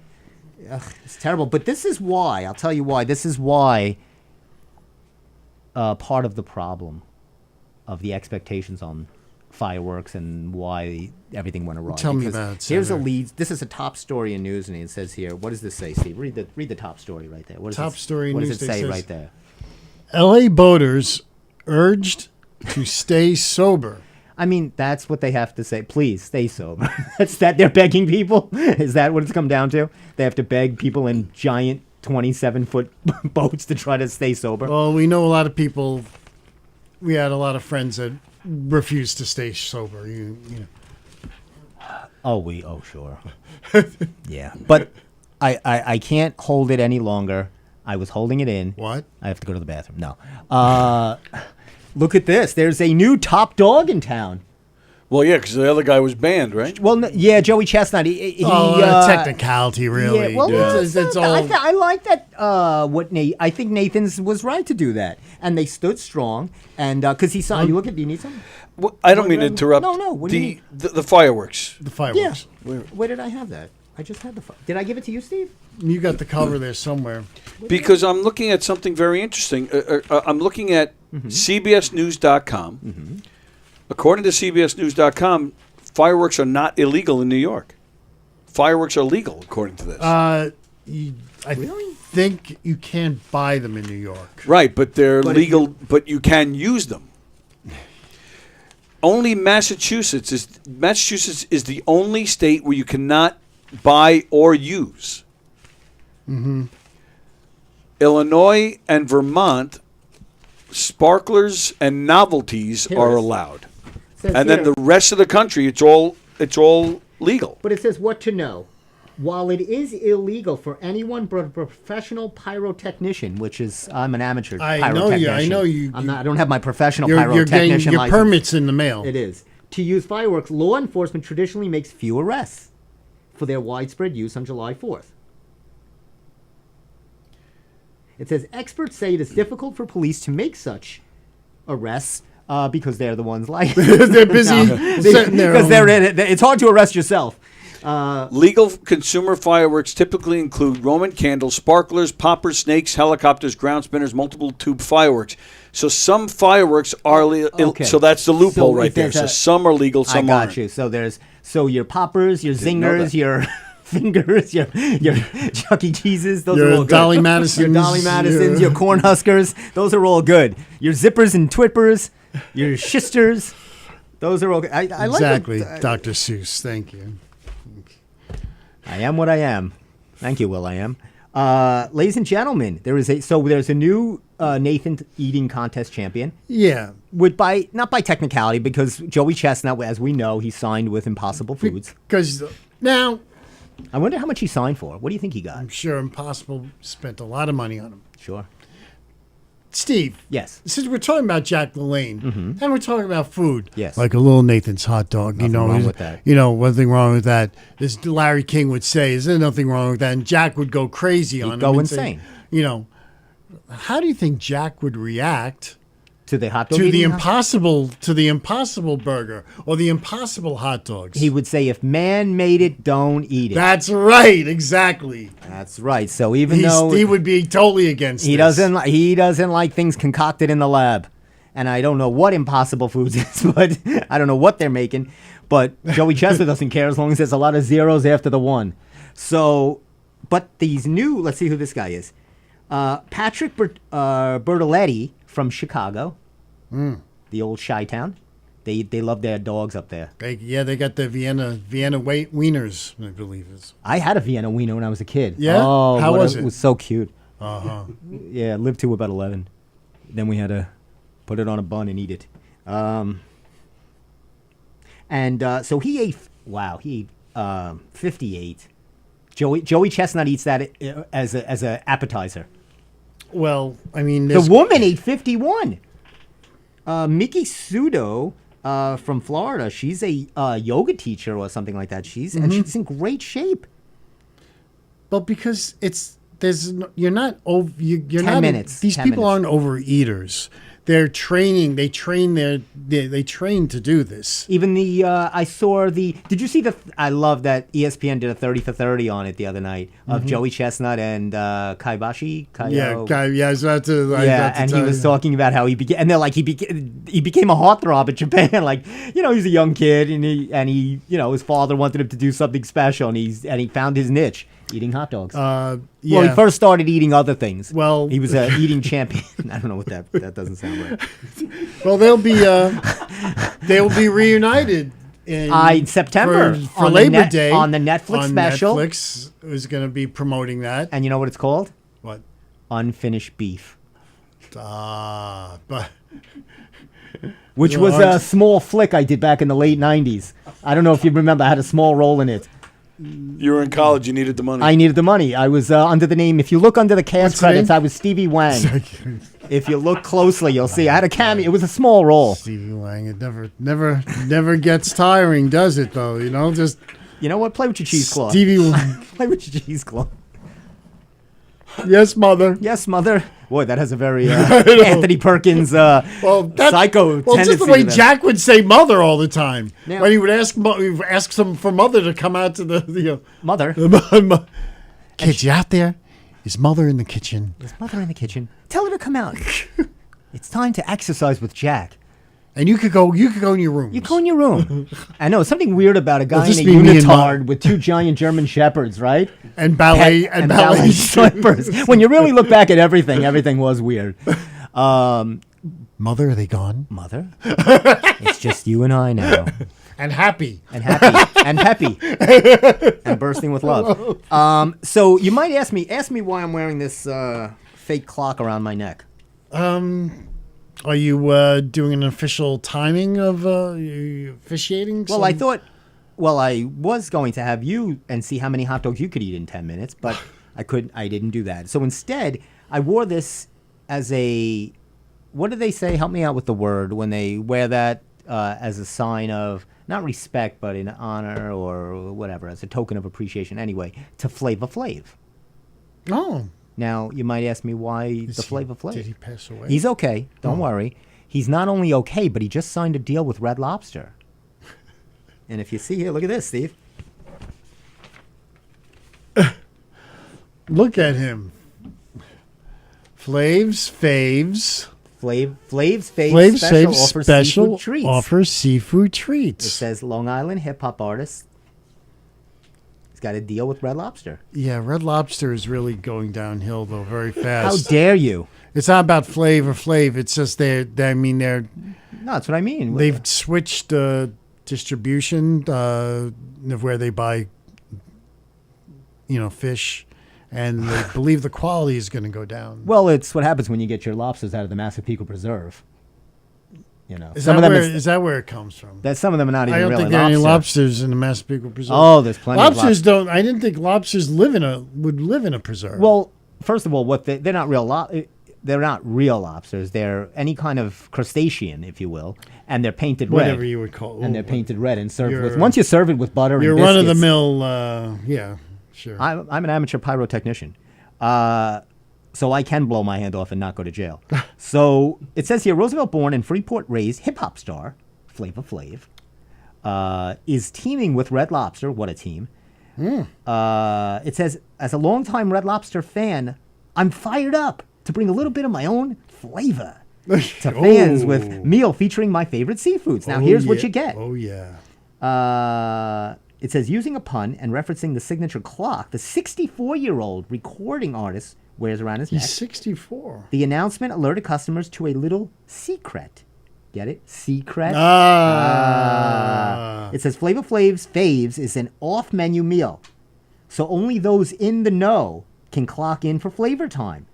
Speaker 2: Ugh, it's terrible. But this is why, I'll tell you why. This is why part of the problem of the expectations on fireworks and why everything went awry.
Speaker 3: Tell me about it,
Speaker 2: Here's a
Speaker 3: Senator.
Speaker 2: lead. This is a top story in Newsday. It says here, what does this say, Steve? Read the top story right there. What does
Speaker 3: Top story in
Speaker 2: What does it
Speaker 3: Newsday
Speaker 2: say
Speaker 3: says-
Speaker 2: right there?
Speaker 3: L.A. boaters urged to stay sober.
Speaker 2: I mean, that's what they have to say. Please stay sober. That's that they're begging people. Is that what it's come down to? They have to beg people in giant 27-foot boats to try to stay sober.
Speaker 3: Well, we know a lot of people. We had a lot of friends that refused to stay sober. You know.
Speaker 2: Oh, sure. Yeah, but I can't hold it any longer. I was holding it in.
Speaker 3: What?
Speaker 2: I have to go to the bathroom. No. Look at this. There's a new top dog in town.
Speaker 4: Well, yeah, because the other guy was banned, right?
Speaker 2: Well, yeah, Joey Chestnut. He
Speaker 3: Technicality, really.
Speaker 2: Yeah, well,
Speaker 4: Yeah.
Speaker 3: It's all.
Speaker 2: I like that. I think Nathan's was right to do that, and they stood strong. And because he saw, you look at. Do you need something?
Speaker 4: Well, I don't mean to interrupt.
Speaker 2: No. What do you need?
Speaker 4: The fireworks.
Speaker 3: The fireworks.
Speaker 2: Yeah. Where did I have that? I just had the. Did I give it to you, Steve?
Speaker 3: You got the cover there somewhere.
Speaker 4: Because I'm looking at something very interesting. I'm looking at CBSNews.com. According to CBSNews.com, fireworks are not illegal in New York. Fireworks are legal, according to this.
Speaker 3: I think you can't buy them in New York.
Speaker 4: Right, but they're
Speaker 2: But if
Speaker 4: legal, but you can use them. Only Massachusetts is the only state where you cannot buy or use. Illinois and Vermont, sparklers and novelties
Speaker 2: Here
Speaker 4: are
Speaker 2: it is.
Speaker 4: allowed,
Speaker 2: Says
Speaker 4: and then
Speaker 2: here-
Speaker 4: the rest of the country, it's all legal.
Speaker 2: But it says what to know. While it is illegal for anyone but a professional pyrotechnician, which is I'm an amateur
Speaker 3: I know you-
Speaker 2: pyrotechnician.
Speaker 3: I know you-
Speaker 2: I'm not. I don't have my professional
Speaker 3: You're getting
Speaker 2: pyrotechnician
Speaker 3: your
Speaker 2: license.
Speaker 3: permits in the mail.
Speaker 2: It is. To use fireworks, law enforcement traditionally makes few arrests for their widespread use on July 4th. It says experts say it is difficult for police to make such arrests because they're the ones like
Speaker 3: They're busy setting their
Speaker 2: because
Speaker 3: own-
Speaker 2: they're in it. It's hard to arrest yourself.
Speaker 4: Legal consumer fireworks typically include Roman candles, sparklers, poppers, snakes, helicopters, ground spinners, multiple tube fireworks. So some fireworks are
Speaker 2: Okay.
Speaker 4: so that's the loophole
Speaker 2: So
Speaker 4: right
Speaker 2: if
Speaker 4: there.
Speaker 2: there's
Speaker 4: So
Speaker 2: a-
Speaker 4: some are legal,
Speaker 2: I
Speaker 4: some
Speaker 2: got
Speaker 4: aren't.
Speaker 2: you. So your poppers, your
Speaker 4: Didn't know
Speaker 2: zingers,
Speaker 4: that.
Speaker 2: your fingers, your Chuck E. Cheese's, those
Speaker 3: Your
Speaker 2: are all good.
Speaker 3: Dolly Madisons.
Speaker 2: Your Dolly Madisons,
Speaker 3: Yeah.
Speaker 2: your Cornhuskers, those are all good. Your zippers and twippers, your shisters, those are all good. I
Speaker 3: Exactly,
Speaker 2: like
Speaker 3: Dr. Seuss. Thank you.
Speaker 2: I am what I am. Thank you, Will. I am. Ladies and gentlemen, there's a new Nathan eating contest champion.
Speaker 3: Yeah.
Speaker 2: Not by technicality, because Joey Chestnut, as we know, he signed with Impossible Foods.
Speaker 3: Because now,
Speaker 2: I wonder how much he signed for. What do you think he got?
Speaker 3: I'm sure Impossible spent a lot of money on him.
Speaker 2: Sure.
Speaker 3: Steve.
Speaker 2: Yes.
Speaker 3: Since we're talking about Jack LaLanne, and we're talking about food,
Speaker 2: Yes.
Speaker 3: like a little Nathan's hot dog,
Speaker 2: Nothing wrong with that.
Speaker 3: One thing wrong with that is Larry King would say, "Is there nothing wrong with that?" And Jack would go crazy on him.
Speaker 2: go
Speaker 3: and say,
Speaker 2: insane.
Speaker 3: How do you think Jack would react
Speaker 2: To the hot dog
Speaker 3: to the
Speaker 2: eating?
Speaker 3: Impossible burger or the Impossible hot dogs?
Speaker 2: He would say, if man made it, don't eat it.
Speaker 3: That's right, exactly.
Speaker 2: That's right. So even though
Speaker 3: He would be totally against
Speaker 2: he
Speaker 3: this.
Speaker 2: doesn't like things concocted in the lab. And I don't know what Impossible Foods is, but I don't know what they're making. But Joey Chestnut doesn't care as long as there's a lot of zeros after the one. So, but these new, let's see who this guy is. Patrick Bertoletti from Chicago, the old Chi-Town. They love their dogs up there.
Speaker 3: They got the Vienna wieners, I believe is.
Speaker 2: I had a Vienna Wiener when I was a kid.
Speaker 3: Yeah?
Speaker 2: Oh,
Speaker 3: How was it?
Speaker 2: It was so cute.
Speaker 3: Uh-huh.
Speaker 2: Yeah, lived to about 11. Then we had to put it on a bun and eat it. So he ate. Wow, he ate 58. Joey Chestnut eats that as a appetizer.
Speaker 3: Well, I mean,
Speaker 2: The woman ate 51. Mickey Sudo from Florida. She's a yoga teacher or something like that. And she's in great shape.
Speaker 3: Well, because you're not over. You're
Speaker 2: 10
Speaker 3: not.
Speaker 2: minutes.
Speaker 3: These
Speaker 2: 10
Speaker 3: people
Speaker 2: minutes.
Speaker 3: aren't overeaters. They're training. They train to do this.
Speaker 2: Even I saw did you see I love that ESPN did a 30 for 30 on it the other night of Joey Chestnut and Kaibashi.
Speaker 3: I was about to.
Speaker 2: And he was talking about how he became, and they're like, he became a heartthrob in Japan. Like, he's a young kid and he his father wanted him to do something special and he found his niche. Eating hot dogs.
Speaker 3: Yeah.
Speaker 2: Well, he first started eating other things.
Speaker 3: Well,
Speaker 2: he was an eating champion. I don't know what that doesn't sound right.
Speaker 3: Well, they'll be reunited in
Speaker 2: September
Speaker 3: for
Speaker 2: on
Speaker 3: Labor Day
Speaker 2: on the Netflix special.
Speaker 3: Netflix is going to be promoting that.
Speaker 2: And you know what it's called?
Speaker 3: What?
Speaker 2: Unfinished Beef.
Speaker 3: But
Speaker 2: Which was a small flick I did back in the late 90s. I don't know if you remember. I had a small role in it.
Speaker 4: You were in college. You needed the money.
Speaker 2: I needed the money. I was under the name. If you look under the cast
Speaker 3: What's the
Speaker 2: credits,
Speaker 3: name?
Speaker 2: I was Stevie Wang. If you look closely, you'll see I had a cameo. It was a small role.
Speaker 3: Stevie Wang, it never gets tiring, does it? Though just
Speaker 2: You know what? Play with your cheesecloth.
Speaker 3: Stevie Wang.
Speaker 2: Play with your cheesecloth.
Speaker 3: Yes, mother.
Speaker 2: Yes, mother. Boy, that has a very Anthony Perkins psycho
Speaker 3: Well,
Speaker 2: tendency.
Speaker 3: just the way
Speaker 2: to that.
Speaker 3: Jack would say "mother" all the time.
Speaker 2: Now-
Speaker 3: When he would ask some for mother to come out to the
Speaker 2: Mother.
Speaker 3: kids, you out there? Is mother in the kitchen?
Speaker 2: There's mother in the kitchen. Tell her to come out. It's time to exercise with Jack.
Speaker 3: And you could go in your room.
Speaker 2: You go in your room. I know something weird about a guy
Speaker 3: just
Speaker 2: in a
Speaker 3: be me and
Speaker 2: unitard with two giant German shepherds, right?
Speaker 3: and ballet
Speaker 2: and ballet slippers. When you really look back at everything was weird.
Speaker 3: Mother, are they gone?
Speaker 2: Mother, it's just you and I now,
Speaker 3: And happy.
Speaker 2: and happy and peppy and bursting with love. So you might ask me why I'm wearing this fake clock around my neck.
Speaker 3: Are you doing an official timing of officiating?
Speaker 2: Well, I thought. Well, I was going to have you and see how many hot dogs you could eat in 10 minutes, but I didn't do that. So instead, I wore this as a. What do they say? Help me out with the word when they wear that as a sign of not respect, but in honor or whatever, as a token of appreciation. Anyway, to Flava Flav.
Speaker 3: Oh.
Speaker 2: Now you might ask me why the Flava Flav.
Speaker 3: Did he pass away?
Speaker 2: He's okay. Don't worry. He's not only okay, but he just signed a deal with Red Lobster. And if you see here, look at this, Steve.
Speaker 3: Look at him. Flav's Faves.
Speaker 2: Flav's
Speaker 3: Flav's
Speaker 2: Special
Speaker 3: Faves
Speaker 2: offers
Speaker 3: Special
Speaker 2: seafood treats.
Speaker 3: offers seafood
Speaker 2: It
Speaker 3: treats.
Speaker 2: says Long Island hip hop artist. It's got a deal with Red Lobster.
Speaker 3: Yeah, Red Lobster is really going downhill though, very
Speaker 2: How
Speaker 3: fast.
Speaker 2: dare you?
Speaker 3: It's not about Flavor Flav. It's just they're.
Speaker 2: No, that's what I mean.
Speaker 3: They've switched distribution of where they buy, fish, and they believe the quality is going to go down.
Speaker 2: Well, it's what happens when you get your lobsters out of the Massapequa Preserve.
Speaker 3: Is
Speaker 2: some
Speaker 3: that
Speaker 2: of them
Speaker 3: where, is that where it comes from?
Speaker 2: that some of them are not even
Speaker 3: I don't
Speaker 2: really
Speaker 3: think there are any
Speaker 2: lobster.
Speaker 3: lobsters in the Massapequa Preserve.
Speaker 2: Oh, there's plenty of
Speaker 3: lobsters. Don't. I didn't think lobsters would live in a preserve.
Speaker 2: Well, first of all, they're not real. They're not real lobsters. They're any kind of crustacean, if you will, and they're painted
Speaker 3: whatever
Speaker 2: red.
Speaker 3: you would call.
Speaker 2: And they're painted red and served with.
Speaker 3: You're-
Speaker 2: Once you serve it with butter
Speaker 3: Your
Speaker 2: and biscuits.
Speaker 3: run of the mill. Yeah, sure.
Speaker 2: I'm an amateur pyrotechnician, so I can blow my hand off and not go to jail. So it says here, Roosevelt-born and Freeport-raised hip-hop star Flavor Flav is teaming with Red Lobster. What a team! It says, as a longtime Red Lobster fan, I'm fired up to bring a little bit of my own flavor to fans with meal featuring my favorite seafoods. Now, here's what you get.
Speaker 3: Oh yeah.
Speaker 2: It says, using a pun and referencing the signature clock, the 64-year-old recording artist wears around his neck.
Speaker 3: He's 64.
Speaker 2: The announcement alerted customers to a little secret. Get it? Secret? It says Flavor Flav's Faves is an off-menu meal, so only those in the know can clock in for flavor time.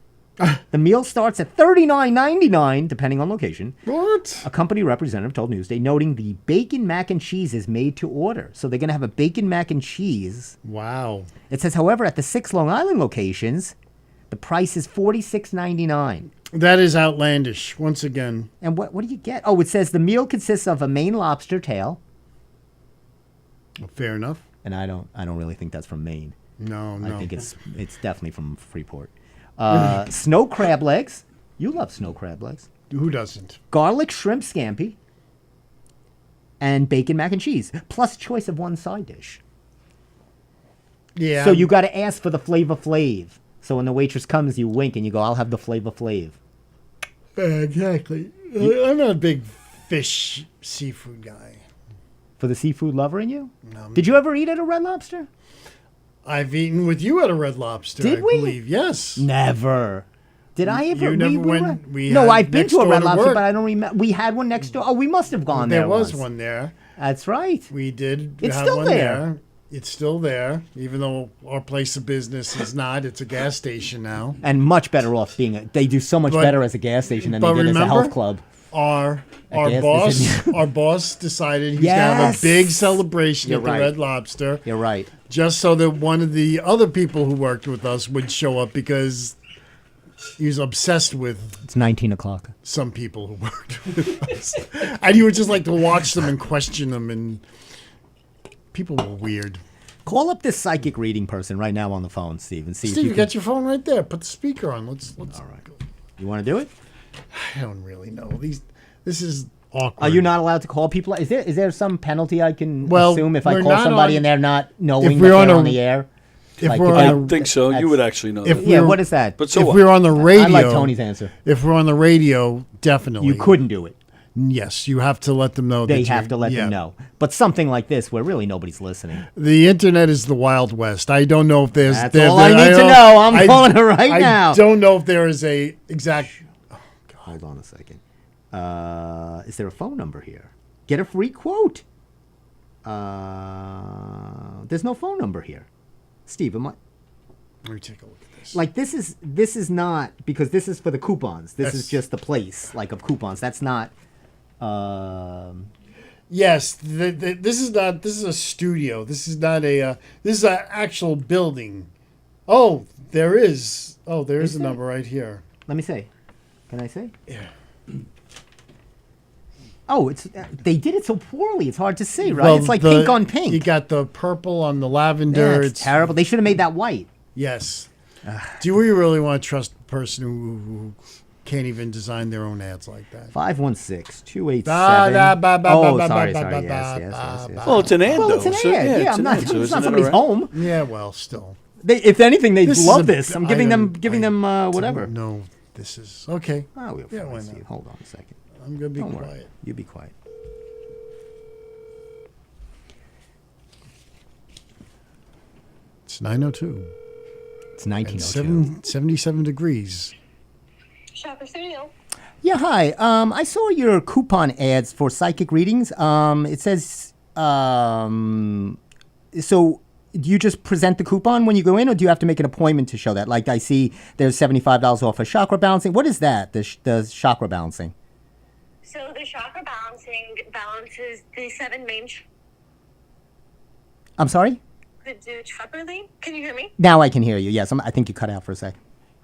Speaker 2: The meal starts at $39.99, depending on location.
Speaker 3: What?
Speaker 2: A company representative told Newsday, noting the bacon mac and cheese is made to order. So they're going to have a bacon mac and cheese.
Speaker 3: Wow.
Speaker 2: It says, however, at the 6 Long Island locations, the price is $46.99.
Speaker 3: That is outlandish. Once again.
Speaker 2: And what do you get? Oh, it says the meal consists of a Maine lobster tail.
Speaker 3: Fair enough.
Speaker 2: And I don't really think that's from Maine.
Speaker 3: No.
Speaker 2: I think it's definitely from Freeport. Snow crab legs. You love snow crab legs.
Speaker 3: Who doesn't?
Speaker 2: Garlic shrimp scampi. And bacon mac and cheese. Plus choice of one side dish.
Speaker 3: Yeah.
Speaker 2: So you got to ask for the Flavor Flav. So when the waitress comes, you wink and you go, I'll have the Flavor Flav.
Speaker 3: Exactly. I'm not a big fish seafood guy.
Speaker 2: For the seafood lover in you?
Speaker 3: No.
Speaker 2: Did you ever eat at a Red Lobster?
Speaker 3: I've eaten with you at a Red Lobster.
Speaker 2: Did
Speaker 3: I
Speaker 2: we?
Speaker 3: believe. Yes.
Speaker 2: Never. Did I ever?
Speaker 3: You never
Speaker 2: we
Speaker 3: went-
Speaker 2: were-
Speaker 3: we
Speaker 2: no,
Speaker 3: had
Speaker 2: I've been
Speaker 3: next
Speaker 2: to a
Speaker 3: door
Speaker 2: Red
Speaker 3: to
Speaker 2: Lobster,
Speaker 3: work.
Speaker 2: but I don't remember. We had one next door. Oh, we must have gone there.
Speaker 3: There was
Speaker 2: once.
Speaker 3: one there.
Speaker 2: That's right.
Speaker 3: We did.
Speaker 2: It's
Speaker 3: have
Speaker 2: still
Speaker 3: one
Speaker 2: there.
Speaker 3: It's still there, even though our place of business is not. It's a gas station now.
Speaker 2: And much better off being they do so much
Speaker 3: But-
Speaker 2: better as a gas station than they
Speaker 3: but
Speaker 2: did as a
Speaker 3: remember-
Speaker 2: health club.
Speaker 3: Our
Speaker 2: gas
Speaker 3: boss,
Speaker 2: station.
Speaker 3: our boss decided he's gonna have
Speaker 2: Yes.
Speaker 3: a big celebration
Speaker 2: You're
Speaker 3: at the
Speaker 2: right.
Speaker 3: Red Lobster,
Speaker 2: You're right.
Speaker 3: just so that one of the other people who worked with us would show up because he was obsessed with
Speaker 2: It's 19 o'clock.
Speaker 3: some people who worked with us, and he would just like to watch them and question them, and people were weird.
Speaker 2: Call up this psychic reading person right now on the phone, Steve, and see
Speaker 3: Steve,
Speaker 2: if
Speaker 3: you
Speaker 2: you can.
Speaker 3: got your phone right there. Put the speaker on. Let's.
Speaker 2: All right. You want to do it?
Speaker 3: I don't really know. This is awkward.
Speaker 2: Are you not allowed to call people? Is there some penalty I can
Speaker 3: Well,
Speaker 2: assume if I
Speaker 3: we're
Speaker 2: call
Speaker 3: not
Speaker 2: somebody
Speaker 3: on-
Speaker 2: and they're not knowing
Speaker 3: if
Speaker 2: that
Speaker 3: we're
Speaker 2: they're
Speaker 3: on
Speaker 2: on,
Speaker 3: a-
Speaker 2: the air?
Speaker 3: if
Speaker 2: Like,
Speaker 3: we're
Speaker 2: if
Speaker 3: on
Speaker 4: I
Speaker 3: a-
Speaker 4: think so.
Speaker 2: that's-
Speaker 4: You would actually know.
Speaker 3: if
Speaker 4: that.
Speaker 2: Yeah,
Speaker 3: we're-
Speaker 2: what is that?
Speaker 4: But so
Speaker 3: If
Speaker 4: what?
Speaker 3: we're on the radio,
Speaker 2: I like Tony's answer.
Speaker 3: If we're on the radio, definitely
Speaker 2: You couldn't do it.
Speaker 3: Yes, you have to let them know.
Speaker 2: They
Speaker 3: that
Speaker 2: have
Speaker 3: you're-
Speaker 2: to let
Speaker 3: yeah.
Speaker 2: them know. But something like this, where really nobody's listening.
Speaker 3: The internet is the Wild West. I don't know if there's.
Speaker 2: That's all I need to
Speaker 3: don't-
Speaker 2: know. I'm calling her right now.
Speaker 3: I don't know if there is a exact.
Speaker 2: Hold on a second. Is there a phone number here? Get a free quote. There's no phone number here. Steve, am I?
Speaker 3: Let me take a look at this.
Speaker 2: Like this is not, because this is for the coupons. This is
Speaker 3: Yes.
Speaker 2: just the place like of coupons. That's not.
Speaker 3: Yes, this is not. This is a studio. This is not a. This is an actual building. Oh, there is. Oh, there is
Speaker 2: Is
Speaker 3: a
Speaker 2: there?
Speaker 3: number right here.
Speaker 2: Let me see. Can I see?
Speaker 3: Yeah.
Speaker 2: Oh, it's they did it so poorly. It's hard to see, right?
Speaker 3: Well,
Speaker 2: it's like
Speaker 3: the-
Speaker 2: pink on pink.
Speaker 3: You got the purple on the lavender.
Speaker 2: Yeah, it's terrible. They should have made that white.
Speaker 3: Yes. Do we really want to trust the person who can't even design their own ads like that?
Speaker 2: 516-287.
Speaker 3: Oh,
Speaker 2: Sorry. Yes.
Speaker 4: Well, it's an ad,
Speaker 2: Well,
Speaker 4: though.
Speaker 2: it's an
Speaker 4: So,
Speaker 2: ad. Yeah,
Speaker 4: it's
Speaker 2: I'm
Speaker 4: an
Speaker 2: not.
Speaker 4: ad, so
Speaker 2: It's
Speaker 4: isn't
Speaker 2: not
Speaker 4: that
Speaker 2: somebody's
Speaker 4: all right?
Speaker 2: home.
Speaker 3: Yeah, well, still.
Speaker 2: If anything, they
Speaker 3: This is
Speaker 2: love
Speaker 3: a-
Speaker 2: this. I'm
Speaker 3: I
Speaker 2: giving them,
Speaker 3: don't-
Speaker 2: whatever.
Speaker 3: No, this is okay.
Speaker 2: Oh, we'll
Speaker 3: Yeah,
Speaker 2: find
Speaker 3: why
Speaker 2: Steve.
Speaker 3: not?
Speaker 2: Hold on a second.
Speaker 3: I'm gonna be
Speaker 2: Don't worry.
Speaker 3: quiet.
Speaker 2: You be quiet.
Speaker 3: It's 9:02.
Speaker 2: It's
Speaker 3: And
Speaker 2: 1902.
Speaker 3: 77 degrees.
Speaker 5: Shopper Studio.
Speaker 2: Yeah, hi. I saw your coupon ads for psychic readings. It says, so do you just present the coupon when you go in, or do you have to make an appointment to show that? Like I see there's $75 off for chakra balancing. What is that, the chakra balancing?
Speaker 5: So the chakra balancing balances the 7 main
Speaker 2: I'm sorry?
Speaker 5: that do separately. Can you hear me?
Speaker 2: Now I can hear you. Yes, I think you cut out for a sec.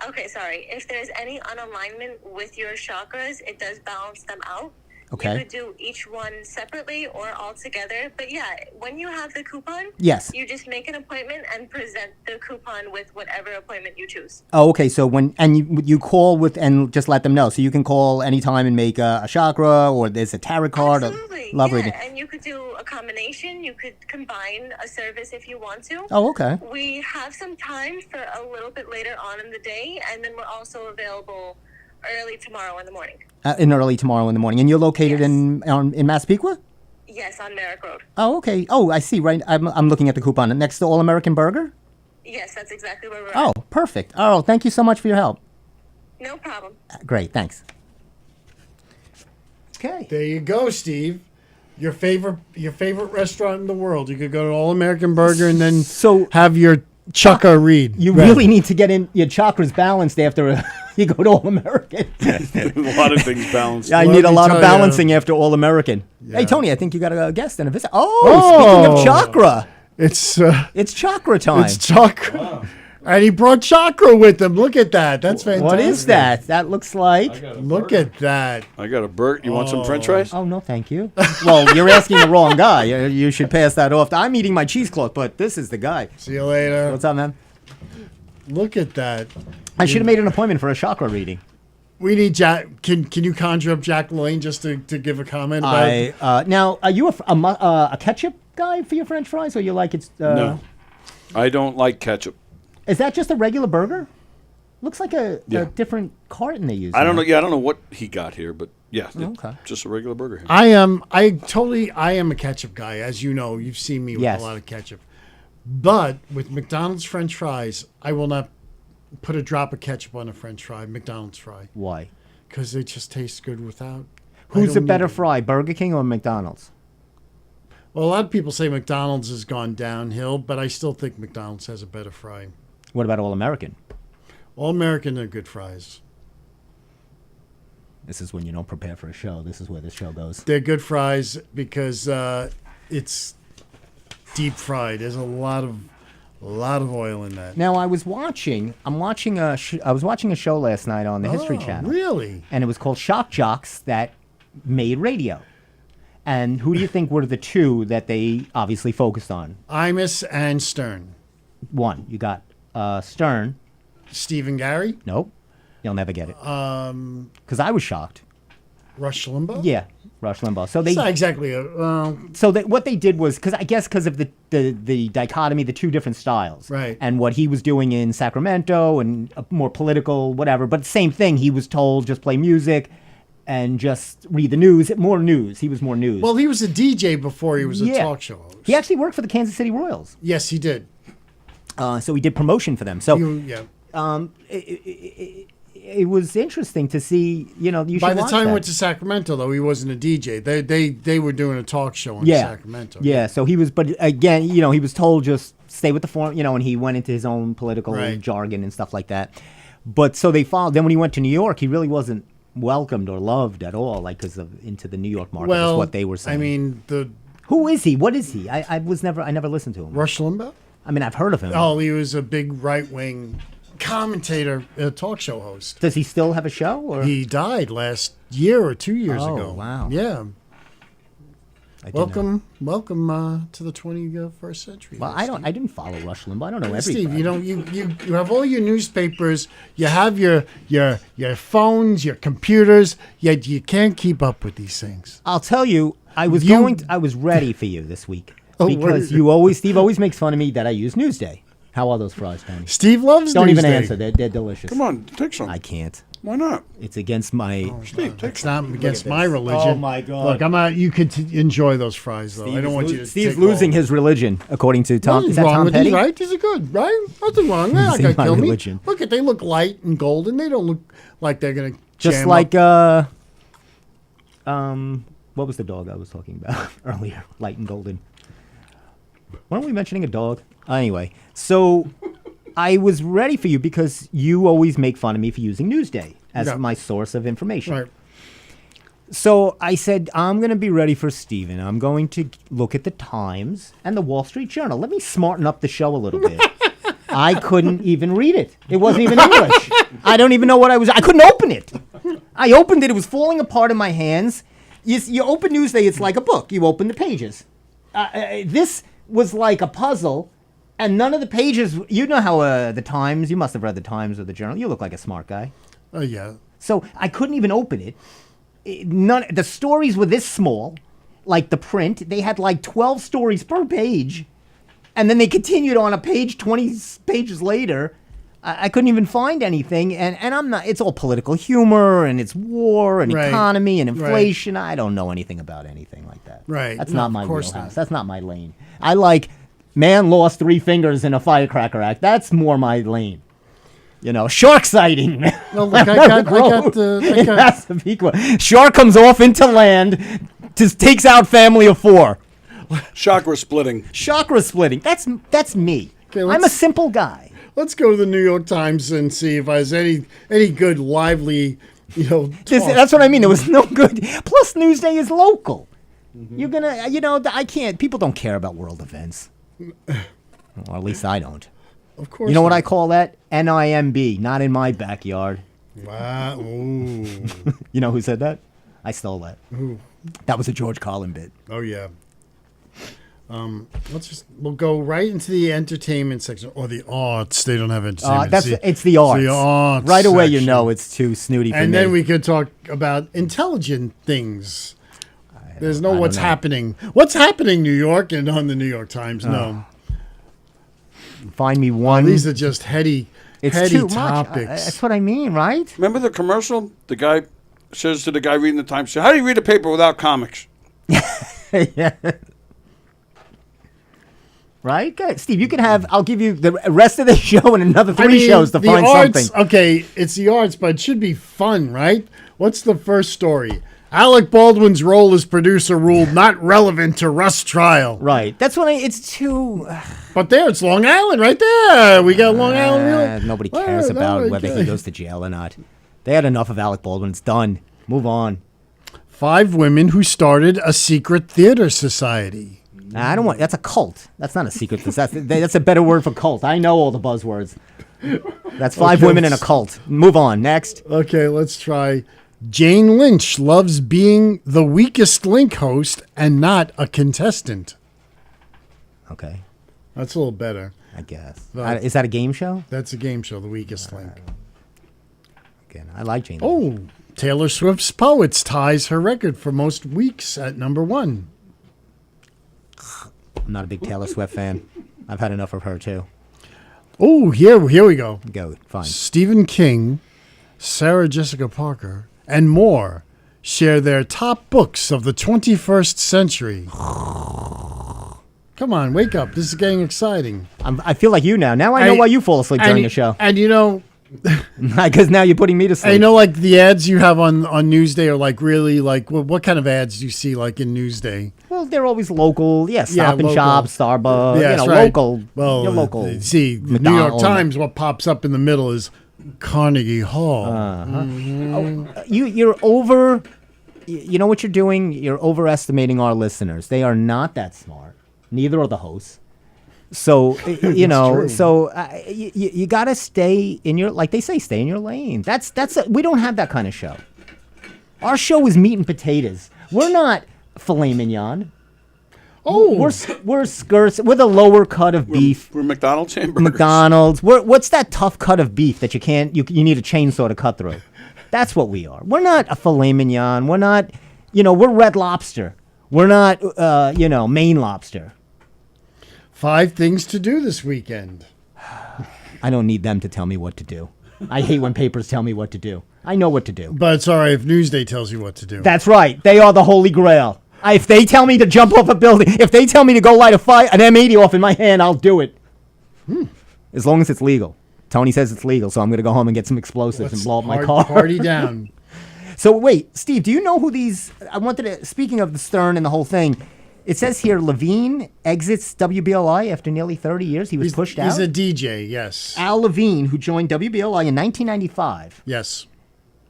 Speaker 5: Okay, sorry. If there's any unalignment with your chakras, it does balance them out.
Speaker 2: Okay.
Speaker 5: You could do each one separately or all together. But yeah, when you have the coupon,
Speaker 2: Yes.
Speaker 5: you just make an appointment and present the coupon with whatever appointment you choose.
Speaker 2: Oh, okay. So you call with and just let them know. So you can call anytime and make a chakra, or there's a tarot card.
Speaker 5: Absolutely.
Speaker 2: Love
Speaker 5: yeah,
Speaker 2: reading.
Speaker 5: and you could do a combination. You could combine a service if you want to.
Speaker 2: Oh, okay.
Speaker 5: We have some time for a little bit later on in the day, and then we're also available early tomorrow in the morning.
Speaker 2: In early tomorrow in the morning, and you're located
Speaker 5: Yes.
Speaker 2: in Massapequa.
Speaker 5: Yes, on Merrick Road.
Speaker 2: Oh, okay. Oh, I see. Right, I'm looking at the coupon next to All American Burger.
Speaker 5: Yes, that's exactly where we're
Speaker 2: Oh,
Speaker 5: at.
Speaker 2: perfect. Oh, thank you so much for your help.
Speaker 5: No problem.
Speaker 2: Great, thanks. Okay.
Speaker 3: There you go, Steve. Your favorite restaurant in the world. You could go to All American Burger and then
Speaker 2: So-
Speaker 3: have your chakra read.
Speaker 2: You
Speaker 3: read.
Speaker 2: really need to get in your chakras balanced after you go to All American.
Speaker 4: A lot of things balanced.
Speaker 2: I
Speaker 3: Let
Speaker 2: need a
Speaker 3: me
Speaker 2: lot of
Speaker 3: tell ya.
Speaker 2: balancing after All American.
Speaker 3: Yeah.
Speaker 2: Hey, Tony, I think you got a guest and a visit. Oh, speaking of chakra, it's chakra time.
Speaker 3: It's chakra. And he brought chakra with him. Look at that. That's fantastic.
Speaker 2: What is that? That looks like.
Speaker 3: Look at that.
Speaker 4: I got a burger. You want some French fries?
Speaker 2: Oh, no, thank you. Well, you're asking the wrong guy. You should pass that off. I'm eating my cheesecloth, but this is the guy.
Speaker 3: See you later.
Speaker 2: What's up, man?
Speaker 3: Look at that.
Speaker 2: I should have made an appointment for a chakra reading.
Speaker 3: We need Jack. Can you conjure up Jack LaLanne just to give a comment about
Speaker 2: Now, are you a ketchup guy for your French fries, or you like it's?
Speaker 4: No. I don't like ketchup.
Speaker 2: Is that just a regular burger? Looks like a
Speaker 4: Yeah.
Speaker 2: different carton they use.
Speaker 4: I don't know. Yeah, I don't know what he got here, but yeah,
Speaker 2: Okay.
Speaker 4: just a regular burger here.
Speaker 3: I am a ketchup guy, as you know. You've seen me with
Speaker 2: Yes.
Speaker 3: a lot of ketchup. But with McDonald's French fries, I will not put a drop of ketchup on a French fry, McDonald's fry,
Speaker 2: Why?
Speaker 3: because it just tastes good without. I
Speaker 2: Who's the
Speaker 3: don't
Speaker 2: better
Speaker 3: need it.
Speaker 2: fry, Burger King or McDonald's?
Speaker 3: Well, a lot of people say McDonald's has gone downhill, but I still think McDonald's has a better fry.
Speaker 2: What about All American?
Speaker 3: All American are good fries.
Speaker 2: This is when you don't prepare for a show. This is where this show goes.
Speaker 3: They're good fries because it's deep fried. There's a lot of oil in that.
Speaker 2: Now I was watching. I was watching a show last night on the History
Speaker 3: Oh,
Speaker 2: Channel,
Speaker 3: really?
Speaker 2: and it was called Shock Jocks that made radio. And who do you think were the two that they obviously focused on?
Speaker 3: Imus and Stern.
Speaker 2: One, you got Stern.
Speaker 3: Stephen Gary.
Speaker 2: Nope, you'll never get it. Because I was shocked.
Speaker 3: Rush Limbaugh.
Speaker 2: Yeah, Rush Limbaugh. So
Speaker 3: It's not
Speaker 2: they,
Speaker 3: exactly a.
Speaker 2: what they did was because of the dichotomy, the two different styles,
Speaker 3: Right.
Speaker 2: And what he was doing in Sacramento and more political, whatever. But same thing. He was told just play music and just read the news. More news. He was more news.
Speaker 3: Well, he was a DJ before he was a
Speaker 2: Yeah.
Speaker 3: talk show host.
Speaker 2: He actually worked for the Kansas City Royals.
Speaker 3: Yes, he did.
Speaker 2: So he did promotion for them. So
Speaker 3: Yeah.
Speaker 2: it was interesting to see. You should
Speaker 3: By the
Speaker 2: watch
Speaker 3: time
Speaker 2: that.
Speaker 3: he went to Sacramento, though, he wasn't a DJ. They were doing a talk show in
Speaker 2: Yeah.
Speaker 3: Sacramento.
Speaker 2: Yeah, so he was, but again, he was told just stay with the form, and he went into his own political
Speaker 3: Right.
Speaker 2: jargon and stuff like that. But so they followed. Then when he went to New York, he really wasn't welcomed or loved at all, like because of into the New York market.
Speaker 3: Well,
Speaker 2: is what they were saying.
Speaker 3: I mean, the
Speaker 2: who is he? What is he? I never listened to him.
Speaker 3: Rush Limbaugh.
Speaker 2: I mean, I've heard of him.
Speaker 3: Oh, he was a big right-wing commentator, a talk show host.
Speaker 2: Does he still have a show? Or
Speaker 3: He died last year or 2 years
Speaker 2: Oh,
Speaker 3: ago.
Speaker 2: wow.
Speaker 3: Yeah.
Speaker 2: I didn't know.
Speaker 3: Welcome to the 21st century.
Speaker 2: Well,
Speaker 3: there,
Speaker 2: I didn't follow Rush Limbaugh. I don't know everybody.
Speaker 3: Steve, you have all your newspapers, you have your phones, your computers, yet you can't keep up with these things.
Speaker 2: I'll tell you, I was ready for you this week
Speaker 3: Oh,
Speaker 2: because
Speaker 3: word.
Speaker 2: Steve always makes fun of me that I use Newsday. How are those fries, Tony?
Speaker 3: Steve loves
Speaker 2: Don't even
Speaker 3: Newsday.
Speaker 2: answer. They're delicious.
Speaker 4: Come on, take some.
Speaker 2: I can't.
Speaker 4: Why not?
Speaker 2: It's against my.
Speaker 4: Steve, take
Speaker 3: It's not against
Speaker 2: this.
Speaker 3: my religion.
Speaker 2: Oh, my God.
Speaker 3: Look, I'm not. You could enjoy those fries though. I don't want you to.
Speaker 2: Steve's
Speaker 3: take
Speaker 2: losing
Speaker 3: all.
Speaker 2: his religion, according to Tom.
Speaker 3: Nothing's
Speaker 2: Is that
Speaker 3: wrong
Speaker 2: Tom
Speaker 3: with
Speaker 2: Petty?
Speaker 3: these, right? These are good, right? Nothing wrong. They're not
Speaker 2: Losing
Speaker 3: gonna
Speaker 2: my
Speaker 3: kill me.
Speaker 2: religion.
Speaker 3: Look at they look light and golden. They don't look like they're gonna.
Speaker 2: Just
Speaker 3: jam
Speaker 2: like
Speaker 3: up.
Speaker 2: what was the dog I was talking about earlier? Light and golden. Weren't we mentioning a dog? Anyway, so I was ready for you because you always make fun of me for using Newsday as
Speaker 3: Yeah.
Speaker 2: my source of information.
Speaker 3: Right.
Speaker 2: So I said, I'm going to be ready for Steven. I'm going to look at the Times and the Wall Street Journal. Let me smarten up the show a little bit. I couldn't even read it. It wasn't even English. I don't even know what I couldn't open it. I opened it. It was falling apart in my hands. You open Newsday, it's like a book. You open the pages. This was like a puzzle, and none of the pages, you know how the Times, you must have read the Times or the Journal. You look like a smart guy.
Speaker 3: Oh yeah.
Speaker 2: So I couldn't even open it. The stories were this small, like the print. They had like 12 stories per page, and then they continued on a page 20 pages later. I couldn't even find anything, and I'm not. It's all political humor, and it's war, and
Speaker 3: Right.
Speaker 2: economy, and
Speaker 3: Right.
Speaker 2: inflation. I don't know anything about anything like that.
Speaker 3: Right.
Speaker 2: That's
Speaker 3: No,
Speaker 2: not
Speaker 3: of
Speaker 2: my
Speaker 3: course
Speaker 2: wheelhouse.
Speaker 3: not.
Speaker 2: That's not my lane. I like man lost 3 fingers in a firecracker act. That's more my lane. You know, shark sighting.
Speaker 3: No, look, I got
Speaker 2: It has to be equal. Shark comes off into land, just takes out family of 4.
Speaker 4: Chakra splitting.
Speaker 2: Chakra splitting. That's me.
Speaker 3: Okay,
Speaker 2: I'm a
Speaker 3: let's-
Speaker 2: simple guy.
Speaker 3: Let's go to the New York Times and see if there's any good lively, talk.
Speaker 2: That's what I mean. There was no good. Plus, Newsday is local. You're gonna, I can't. People don't care about world events, or at least I don't.
Speaker 3: Of course.
Speaker 2: You know what
Speaker 3: not.
Speaker 2: I call that? NIMB. Not in my backyard.
Speaker 3: Wow. Ooh.
Speaker 2: You know who said that? I stole that. That was a George Carlin bit.
Speaker 3: Oh yeah. We'll go right into the entertainment section or the arts. They don't have entertainment.
Speaker 2: It's the arts.
Speaker 3: The arts
Speaker 2: right away, you
Speaker 3: section.
Speaker 2: know it's too snooty for me.
Speaker 3: And then we could talk about intelligent things. There's no
Speaker 2: I
Speaker 3: what's
Speaker 2: don't know.
Speaker 3: happening. What's happening, New York, and on the New York Times? No,
Speaker 2: find me one.
Speaker 3: these are just heady
Speaker 2: too much.
Speaker 3: topics.
Speaker 2: That's what I mean, right?
Speaker 4: Remember the commercial? The guy says to the guy reading the Times, "How do you read a paper without comics?"
Speaker 2: Yeah. Right? Good. Steve, you can have, I'll give you the rest of the show and another 3 shows to
Speaker 3: the
Speaker 2: find
Speaker 3: arts,
Speaker 2: something.
Speaker 3: Okay, it's the arts, but it should be fun, right? What's the first story? Alec Baldwin's role as producer ruled not relevant to Rust trial.
Speaker 2: Right. That's when it's too.
Speaker 3: But there, it's Long Island right there. We got Long Island.
Speaker 2: Nobody cares about whether he
Speaker 3: okay.
Speaker 2: goes to jail or not. They had enough of Alec Baldwin. It's done. Move on.
Speaker 3: 5 women who started a secret theater society.
Speaker 2: Nah, I don't want. That's a cult. That's not a secret. That's a better word for cult. I know all the buzzwords. That's 5
Speaker 3: Okay,
Speaker 2: women in a
Speaker 3: let's-
Speaker 2: cult. Move on. Next.
Speaker 3: Okay, let's try. Jane Lynch loves being the weakest link host and not a contestant.
Speaker 2: Okay.
Speaker 3: That's a little better.
Speaker 2: I guess.
Speaker 3: Right.
Speaker 2: Is that a game show?
Speaker 3: That's a game show, The Weakest Link.
Speaker 2: Again, I like Jane. Lynch.
Speaker 3: Oh, Taylor Swift's Poets ties her record for most weeks at number 1.
Speaker 2: I'm not a big Taylor Swift fan. I've had enough of her too.
Speaker 3: Oh, here we go.
Speaker 2: Go. Fine.
Speaker 3: Stephen King, Sarah Jessica Parker, and more share their top books of the 21st century. Come on, wake up. This is getting exciting.
Speaker 2: I feel like you now. Now I know why you fall asleep during the show.
Speaker 3: And you know,
Speaker 2: Because now you're putting me to sleep.
Speaker 3: I know like the ads you have on Newsday are like really like, what kind of ads do you see like in Newsday?
Speaker 2: Well, they're always local. Yeah, Stop and
Speaker 3: local.
Speaker 2: Shop, Starbucks.
Speaker 3: Yeah, that's
Speaker 2: you know,
Speaker 3: right.
Speaker 2: local.
Speaker 3: Well,
Speaker 2: your local.
Speaker 3: see, the New York
Speaker 2: McDonald's.
Speaker 3: Times, what pops up in the middle is Carnegie Hall.
Speaker 2: You're over. You know what you're doing? You're overestimating our listeners. They are not that smart. Neither are the hosts. So you know.
Speaker 3: true.
Speaker 2: So you got to stay in your, like they say, stay in your lane. We don't have that kind of show. Our show is meat and potatoes. We're not filet mignon.
Speaker 3: Oh,
Speaker 2: We're skirts. We're the lower cut of beef.
Speaker 4: We're McDonald's hamburgers.
Speaker 2: McDonald's. What's that tough cut of beef that you can't? You need a chainsaw to cut through. That's what we are. We're not a filet mignon. We're not. We're Red Lobster. We're not. Maine Lobster.
Speaker 3: 5 things to do this weekend.
Speaker 2: I don't need them to tell me what to do. I hate when papers tell me what to do. I know what to do.
Speaker 3: But it's all right if Newsday tells you what to do.
Speaker 2: That's right. They are the holy grail. If they tell me to jump off a building, if they tell me to go light an M80 off in my hand, I'll do it. As long as it's legal. Tony says it's legal, so I'm going to go home and get some explosives and blow up my car.
Speaker 3: Party down.
Speaker 2: So wait, Steve, do you know who these? I wanted to. Speaking of the Stern and the whole thing, it says here Levine exits WBLI after nearly 30 years. He was pushed out.
Speaker 3: He's a DJ, yes.
Speaker 2: Al Levine, who joined WBLI in 1995.
Speaker 3: Yes.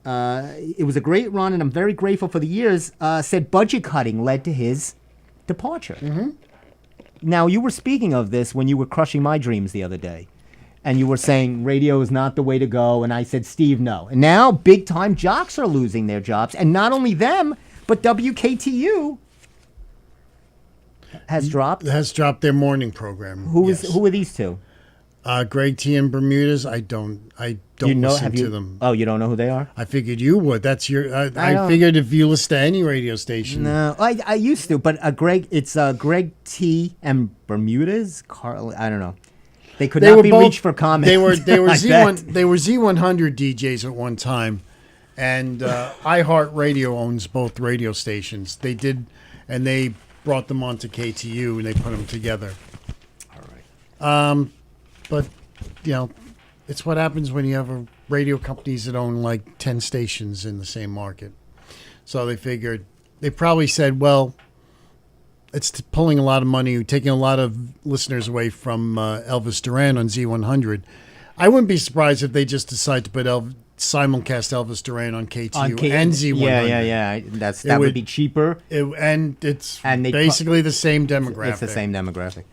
Speaker 2: It was a great run, and I'm very grateful for the years. Said budget cutting led to his departure. Mm-hmm. Now, you were speaking of this when you were crushing my dreams the other day. And you were saying radio is not the way to go. And I said, Steve, no. And now big-time jocks are losing their jobs. And not only them, but WKTU has dropped.
Speaker 3: Has dropped their morning program.
Speaker 2: Who are these two?
Speaker 3: Greg T and Bermudas. I don't listen to them.
Speaker 2: Oh, you don't know who they are?
Speaker 3: I figured you would. That's your. I figured if you listen to any radio station.
Speaker 2: No, I used to, but Greg T and Bermudas. I don't know. They could not be reached for comment.
Speaker 3: They were Z100 DJs at one time, and iHeartRadio owns both radio stations. They did, and they brought them onto KTU and they put them together.
Speaker 2: All right.
Speaker 3: But it's what happens when you have radio companies that own like 10 stations in the same market. So they probably said, well, it's pulling a lot of money, taking a lot of listeners away from Elvis Duran on Z100. I wouldn't be surprised if they just decide to put simulcast Elvis Duran on KTU and Z100.
Speaker 2: Yeah. That would be cheaper.
Speaker 3: It's basically the same demographic.
Speaker 2: It's the same demographic.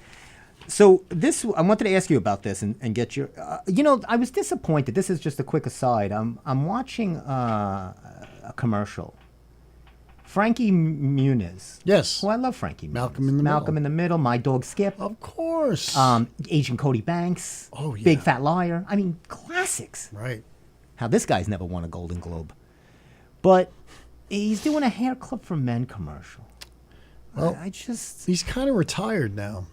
Speaker 2: So I wanted to ask you about this and get your. I was disappointed. This is just a quick aside. I'm watching a commercial. Frankie Muniz.
Speaker 3: Yes.
Speaker 2: Oh, I love Frankie Muniz.
Speaker 3: Malcolm in the Middle.
Speaker 2: My Dog Skip.
Speaker 3: Of course.
Speaker 2: Agent Cody Banks.
Speaker 3: Oh, yeah.
Speaker 2: Big Fat Liar. I mean, classics.
Speaker 3: Right.
Speaker 2: How this guy's never won a Golden Globe. But he's doing a Hair Club for Men commercial.
Speaker 3: Well, he's kind of retired now.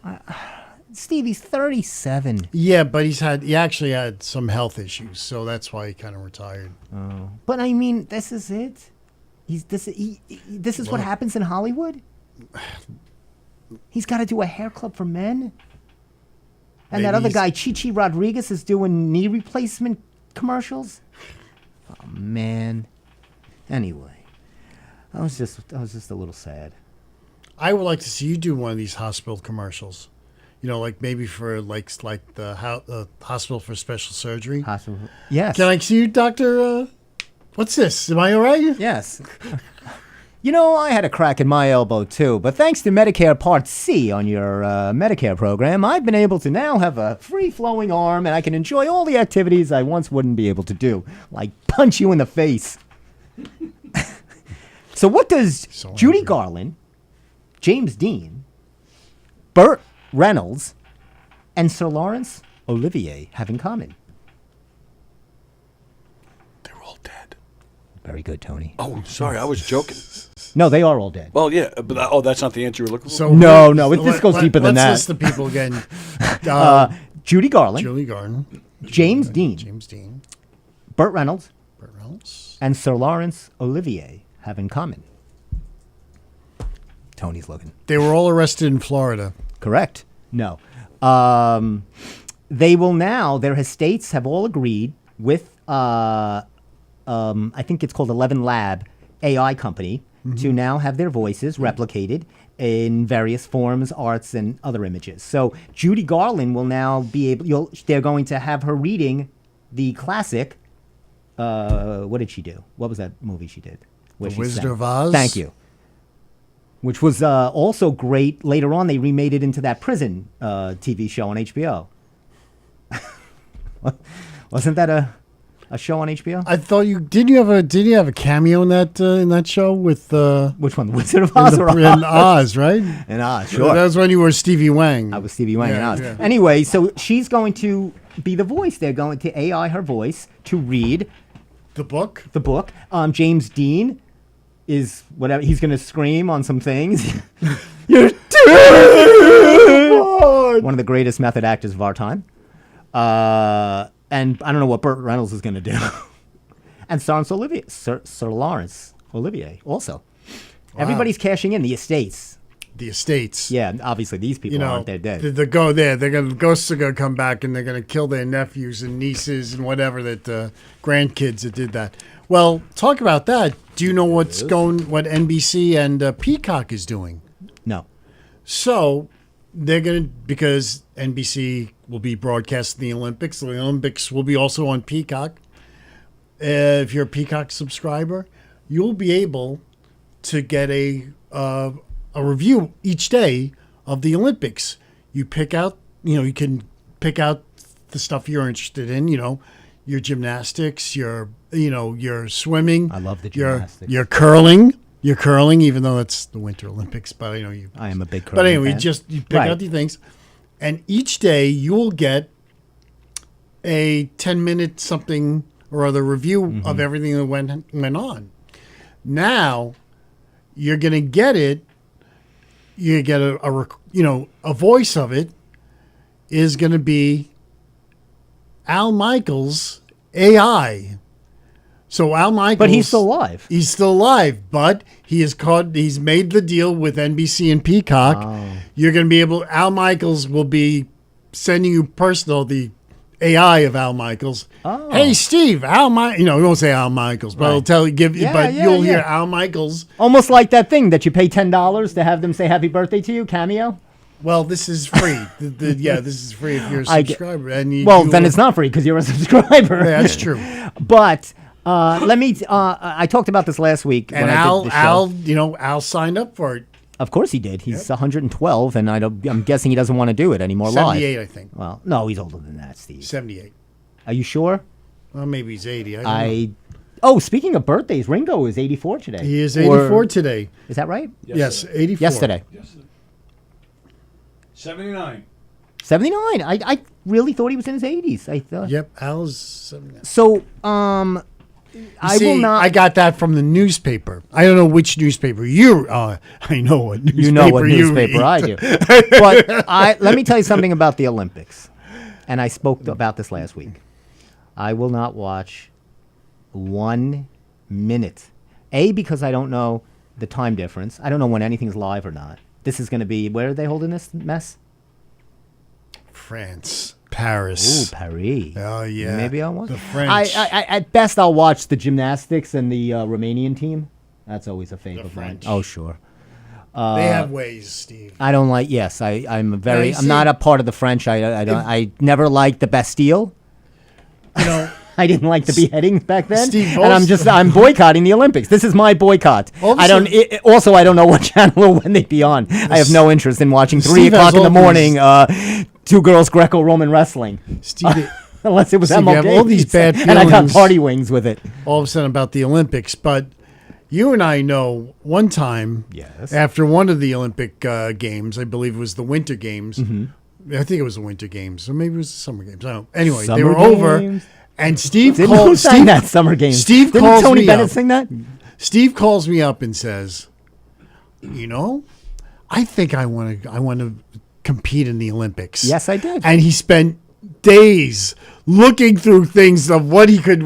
Speaker 2: Steve, he's 37.
Speaker 3: Yeah, but he actually had some health issues, so that's why he kind of retired.
Speaker 2: Oh. But I mean, this is it. This is what happens in Hollywood? He's got to do a Hair Club for Men? And that other guy, Chichi Rodriguez, is doing knee replacement commercials? Oh, man. Anyway, I was just a little sad.
Speaker 3: I would like to see you do one of these hospital commercials. Like maybe for like the hospital for special surgery.
Speaker 2: Hospital. Yes.
Speaker 3: Can I see you, Doctor? What's this? Am I all right?
Speaker 2: Yes. I had a crack in my elbow too, but thanks to Medicare Part C on your Medicare program, I've been able to now have a free-flowing arm and I can enjoy all the activities I once wouldn't be able to do, like punch you in the face. So what does Judy Garland, James Dean, Burt Reynolds, and Sir Laurence Olivier have in common?
Speaker 4: They're all dead.
Speaker 2: Very good, Tony.
Speaker 4: Oh, sorry, I was joking.
Speaker 2: No, they are all dead.
Speaker 4: Well, yeah, but that's not the answer you're looking for?
Speaker 3: So
Speaker 2: no, this goes deeper than that.
Speaker 3: Let's list the people again.
Speaker 2: Judy Garland. James
Speaker 3: Dean.
Speaker 2: Burt Reynolds. And Sir Laurence Olivier have in common. Tony's looking.
Speaker 3: They were all arrested in Florida.
Speaker 2: Correct. No. They will now, their estates have all agreed with, I think it's called 11 Lab AI company, to now have their voices replicated in various forms, arts, and other images. So Judy Garland will now be able, they're going to have her reading the classic, what did she do? What was that movie she did?
Speaker 3: The Wizard of Oz?
Speaker 2: Thank you. Which was also great. Later on, they remade it into that prison TV show on HBO. Wasn't that a show on HBO?
Speaker 3: I thought did you have a cameo in that show with
Speaker 2: which one, The Wizard of Oz or Oz?
Speaker 3: In Oz, right?
Speaker 2: In Oz, sure.
Speaker 3: That was when you were Stevie Wang.
Speaker 2: I was Stevie Wang in Oz. Yeah. Anyway, so she's going to be the voice. They're going to AI her voice to read
Speaker 3: the book.
Speaker 2: James Dean is whatever he's going to scream on some things. You're dead! One of the greatest method actors of our time. and I don't know what Burt Reynolds is going to do. And Sir Lawrence Olivier also.
Speaker 3: Wow.
Speaker 2: Everybody's cashing in the estates.
Speaker 3: The estates.
Speaker 2: Yeah, obviously these people aren't. They're dead.
Speaker 3: The ghosts are gonna come back and they're gonna kill their nephews and nieces and whatever grandkids that did that. Well, talk about that. Do you know what NBC and Peacock is doing?
Speaker 2: No.
Speaker 3: So they're because NBC will be broadcasting the Olympics. The Olympics will be also on Peacock. If you're a Peacock subscriber, you'll be able to get a review each day of the Olympics. You can pick out the stuff you're interested in. Your gymnastics, your swimming.
Speaker 2: I love the gymnastics.
Speaker 3: Your curling. Your curling, even though it's the Winter Olympics, but I
Speaker 2: am a big curling
Speaker 3: But anyway,
Speaker 2: fan.
Speaker 3: you pick out the things, and each day you'll get a 10-minute something or other review of everything that went on. Now you're going to get it. You get a voice of it is going to be Al Michaels AI. So Al Michaels,
Speaker 2: But he's still alive.
Speaker 3: He's still alive, but he's made the deal with NBC and Peacock.
Speaker 2: Oh.
Speaker 3: You're going to be Al Michaels will be sending you the AI of Al Michaels.
Speaker 2: Oh.
Speaker 3: Hey, Steve, we won't say Al Michaels, but
Speaker 2: Right.
Speaker 3: you'll hear Al Michaels.
Speaker 2: Almost like that thing that you pay $10 to have them say happy birthday to you, Cameo.
Speaker 3: Well, this is free. This is free if you're a subscriber.
Speaker 2: Then it's not free because you're a subscriber.
Speaker 3: Yeah, that's true.
Speaker 2: But let me. I talked about this last week.
Speaker 3: And
Speaker 2: when I did the show.
Speaker 3: Al signed up for it.
Speaker 2: Of course he did. He's 112, and I'm guessing he doesn't want to do it anymore live.
Speaker 3: 78, I think.
Speaker 2: Well, no, he's older than that, Steve.
Speaker 3: 78.
Speaker 2: Are you sure?
Speaker 3: Well, maybe he's 80. I don't know.
Speaker 2: Oh, speaking of birthdays, Ringo is 84 today.
Speaker 3: He is 84 today.
Speaker 2: Is that right?
Speaker 3: Yes, 84.
Speaker 2: Yesterday.
Speaker 4: 79.
Speaker 2: 79. I really thought he was in his 80s. I thought.
Speaker 3: Yep, Al's 79.
Speaker 2: So,
Speaker 3: I got that from the newspaper. I don't know which newspaper I know what newspaper
Speaker 2: You know what newspaper
Speaker 3: read.
Speaker 2: I do. But let me tell you something about the Olympics. And I spoke about this last week. I will not watch 1 minute. Because I don't know the time difference. I don't know when anything's live or not. This is going to be, where are they holding this mess?
Speaker 3: France. Paris.
Speaker 2: Ooh, Paris.
Speaker 3: Oh, yeah.
Speaker 2: Maybe I'll watch.
Speaker 3: The French.
Speaker 2: At best, I'll watch the gymnastics and the Romanian team. That's always a fave of mine.
Speaker 3: French.
Speaker 2: Oh, sure.
Speaker 3: They have ways, Steve.
Speaker 2: I don't like. Yes, I'm
Speaker 3: you see-
Speaker 2: not a part of the French. I never liked the Bastille. I didn't like the beheadings back then,
Speaker 3: Steve,
Speaker 2: and I'm boycotting the Olympics. This is my boycott. I don't know what channel or when they'd be on. I have no interest in watching 3
Speaker 3: Steve has
Speaker 2: o'clock in the
Speaker 3: all
Speaker 2: morning. 2 girls Greco-Roman wrestling.
Speaker 3: Steve,
Speaker 2: Unless it was
Speaker 3: Steve, you have
Speaker 2: MLK.
Speaker 3: all these bad
Speaker 2: and I got
Speaker 3: feelings.
Speaker 2: party wings with it.
Speaker 3: all of a sudden about the Olympics, but you and I know one time
Speaker 2: Yes.
Speaker 3: after one of the Olympic games, I believe it was the Winter Games. I think it was the Winter Games, or maybe it was the Summer Games. I don't know. Anyway, they
Speaker 2: Summer
Speaker 3: were over,
Speaker 2: Games?
Speaker 3: and Steve
Speaker 2: Didn't who
Speaker 3: called
Speaker 2: sang
Speaker 3: Steve.
Speaker 2: that Summer Games?
Speaker 3: Steve
Speaker 2: Didn't
Speaker 3: calls
Speaker 2: Tony
Speaker 3: me
Speaker 2: Bennett
Speaker 3: up.
Speaker 2: sing that?
Speaker 3: Steve calls me up and says, I think I want to compete in the Olympics.
Speaker 2: Yes, I did.
Speaker 3: And he spent days looking through things of what he could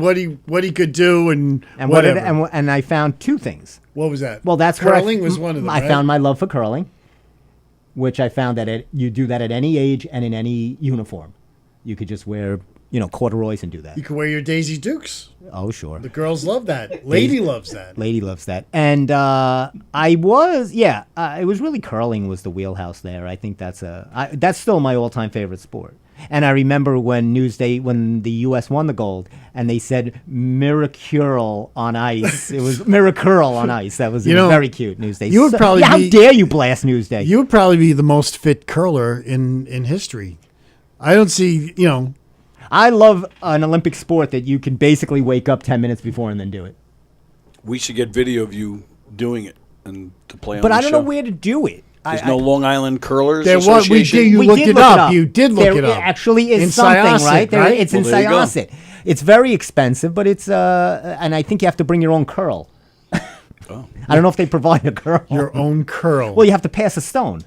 Speaker 3: do and whatever.
Speaker 2: And I found 2 things.
Speaker 3: What was that?
Speaker 2: Well, that's
Speaker 3: curling
Speaker 2: where
Speaker 3: was one of them.
Speaker 2: I
Speaker 3: right?
Speaker 2: found my love for curling, which I found that you do that at any age and in any uniform. You could just wear, corduroys and do that.
Speaker 3: You could wear your Daisy Dukes.
Speaker 2: Oh, sure.
Speaker 3: The girls love that. Lady loves that.
Speaker 2: Lady loves that. And it was really curling was the wheelhouse there. I think that's still my all-time favorite sport. And I remember when when the U.S. won the gold, and they said "Miracle on ice." It was "Miracle on ice." That was very cute. Newsday.
Speaker 3: You would probably
Speaker 2: how
Speaker 3: be-
Speaker 2: dare you blast Newsday?
Speaker 3: You would probably be the most fit curler in history. I don't see,
Speaker 2: I love an Olympic sport that you can basically wake up 10 minutes before and then do it.
Speaker 4: We should get video of you doing it and to play on
Speaker 2: But
Speaker 4: the
Speaker 2: I don't
Speaker 4: show.
Speaker 2: know where to do it.
Speaker 4: There's no Long Island Curlers
Speaker 3: There was-
Speaker 4: Association?
Speaker 3: You
Speaker 2: We
Speaker 3: looked
Speaker 2: did
Speaker 3: it
Speaker 2: look
Speaker 3: up. You did look
Speaker 2: There
Speaker 3: it up.
Speaker 2: actually is
Speaker 3: In
Speaker 2: something,
Speaker 3: Syosset,
Speaker 2: right?
Speaker 3: right?
Speaker 2: It's in
Speaker 4: Well, there you go.
Speaker 2: Syosset. It's very expensive, but it's and I think you have to bring your own curl.
Speaker 4: Oh.
Speaker 2: I don't know if they provide a curl.
Speaker 3: Your own curl.
Speaker 2: Well, you have to pass a stone.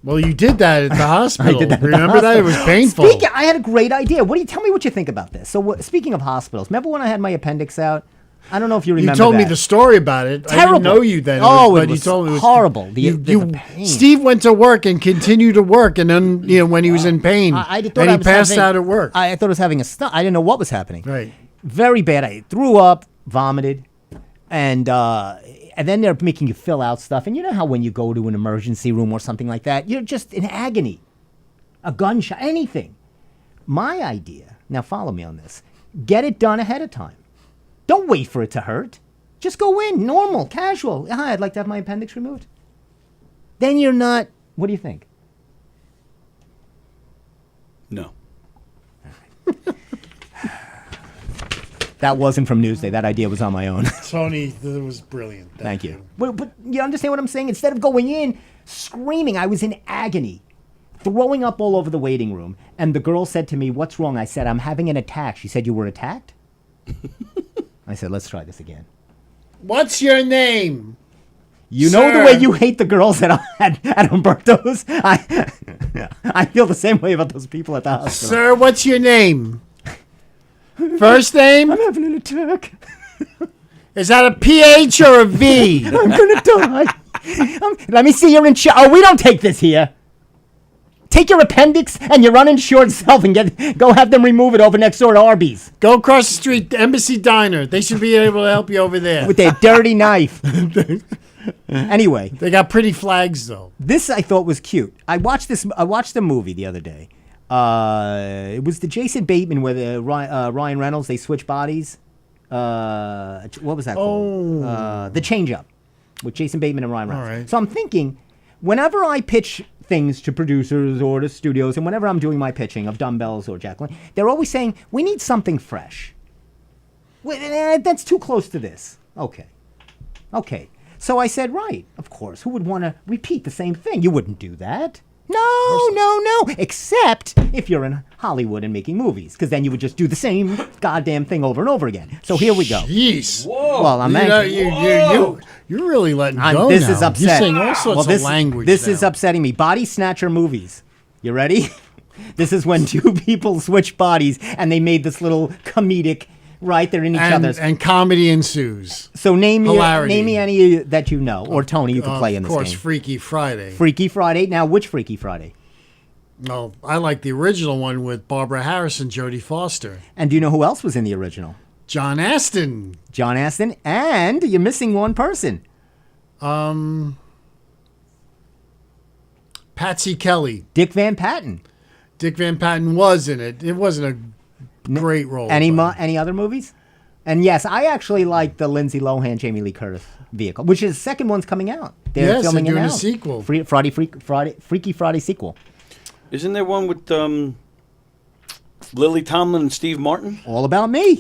Speaker 3: Well, you did that at the hospital.
Speaker 2: I did that at the
Speaker 3: Remember that? It was
Speaker 2: hospital.
Speaker 3: painful.
Speaker 2: I had a great idea. Tell me what you think about this. So, speaking of hospitals, remember when I had my appendix out? I don't know if you remember.
Speaker 3: You told me
Speaker 2: that.
Speaker 3: the story about it.
Speaker 2: Terrible.
Speaker 3: I didn't know you then.
Speaker 2: It was
Speaker 3: you told me it was
Speaker 2: horrible. The pain.
Speaker 3: Steve went to work and continued to work, and then when he was in pain,
Speaker 2: I thought
Speaker 3: and
Speaker 2: I
Speaker 3: he
Speaker 2: was
Speaker 3: passed
Speaker 2: having-
Speaker 3: out at work.
Speaker 2: I thought I was having a stunt. I didn't know what was happening.
Speaker 3: Right.
Speaker 2: Very bad. I threw up, vomited, and then they're making you fill out stuff. And you know how when you go to an emergency room or something like that, you're just in agony. A gunshot, anything. My idea, now follow me on this, get it done ahead of time. Don't wait for it to hurt. Just go in, normal, casual. Hi, I'd like to have my appendix removed. Then you're not, what do you think?
Speaker 4: No.
Speaker 2: That wasn't from Newsday. That idea was on my own.
Speaker 3: Tony, that was brilliant.
Speaker 2: Thank you. But you understand what I'm saying? Instead of going in, screaming, I was in agony, throwing up all over the waiting room. And the girl said to me, "What's wrong?" I said, "I'm having an attack." She said, "You were attacked?" I said, "Let's try this again."
Speaker 3: What's your name?
Speaker 2: You know the way you hate the girls at Umberto's? I feel the same way about those people at the hospital.
Speaker 3: Sir, what's your name? First name?
Speaker 2: I'm having an attack.
Speaker 3: Is that a PH or a V?
Speaker 2: I'm going to die. Let me see your insurance. Oh, we don't take this here. Take your appendix and your uninsured self and go have them remove it over next door to Arby's.
Speaker 3: Go across the street, to Embassy Diner. They should be able to help you over there.
Speaker 2: With their dirty knife. Anyway.
Speaker 3: They got pretty flags, though.
Speaker 2: This I thought was cute. I watched the movie the other day. It was the Jason Bateman with Ryan Reynolds. They switch bodies. What was that called? The Change Up with Jason Bateman and Ryan Reynolds.
Speaker 3: All right.
Speaker 2: So I'm thinking, whenever I pitch things to producers or to studios, and whenever I'm doing my pitching of Dumbbells or Jacqueline, they're always saying, we need something fresh. That's too close to this. Okay. So I said, right, of course. Who would want to repeat the same thing? You wouldn't do that. No. Except if you're in Hollywood and making movies, because then you would just do the same goddamn thing over and over again. So here we go.
Speaker 3: Jeez.
Speaker 4: Whoa.
Speaker 2: Well, I'm angry.
Speaker 3: You're really letting go
Speaker 2: This
Speaker 3: now.
Speaker 2: is upsetting.
Speaker 3: You're saying all sorts of language
Speaker 2: This
Speaker 3: now.
Speaker 2: is upsetting me. Body snatcher movies. You ready? This is when two people switch bodies and they made this little comedic. Right, they're in each other's.
Speaker 3: And comedy ensues.
Speaker 2: So name
Speaker 3: Hilarity.
Speaker 2: me any that you know, or Tony, you can play in this game.
Speaker 3: Of course, Freaky Friday.
Speaker 2: Freaky Friday. Now, which Freaky Friday?
Speaker 3: No, I like the original one with Barbara Harris and Jodie Foster.
Speaker 2: And do you know who else was in the original?
Speaker 3: John Astin.
Speaker 2: John Astin, and you're missing one person.
Speaker 3: Patsy Kelly.
Speaker 2: Dick Van Patten.
Speaker 3: Dick Van Patten was in it. It wasn't a great role.
Speaker 2: Any other movies? And yes, I actually like the Lindsay Lohan, Jamie Lee Curtis vehicle, which is the second one's coming out. They're filming
Speaker 3: doing
Speaker 2: it now.
Speaker 3: a sequel.
Speaker 2: Freaky Friday sequel.
Speaker 4: Isn't there one with Lily Tomlin and Steve Martin?
Speaker 2: All About Me.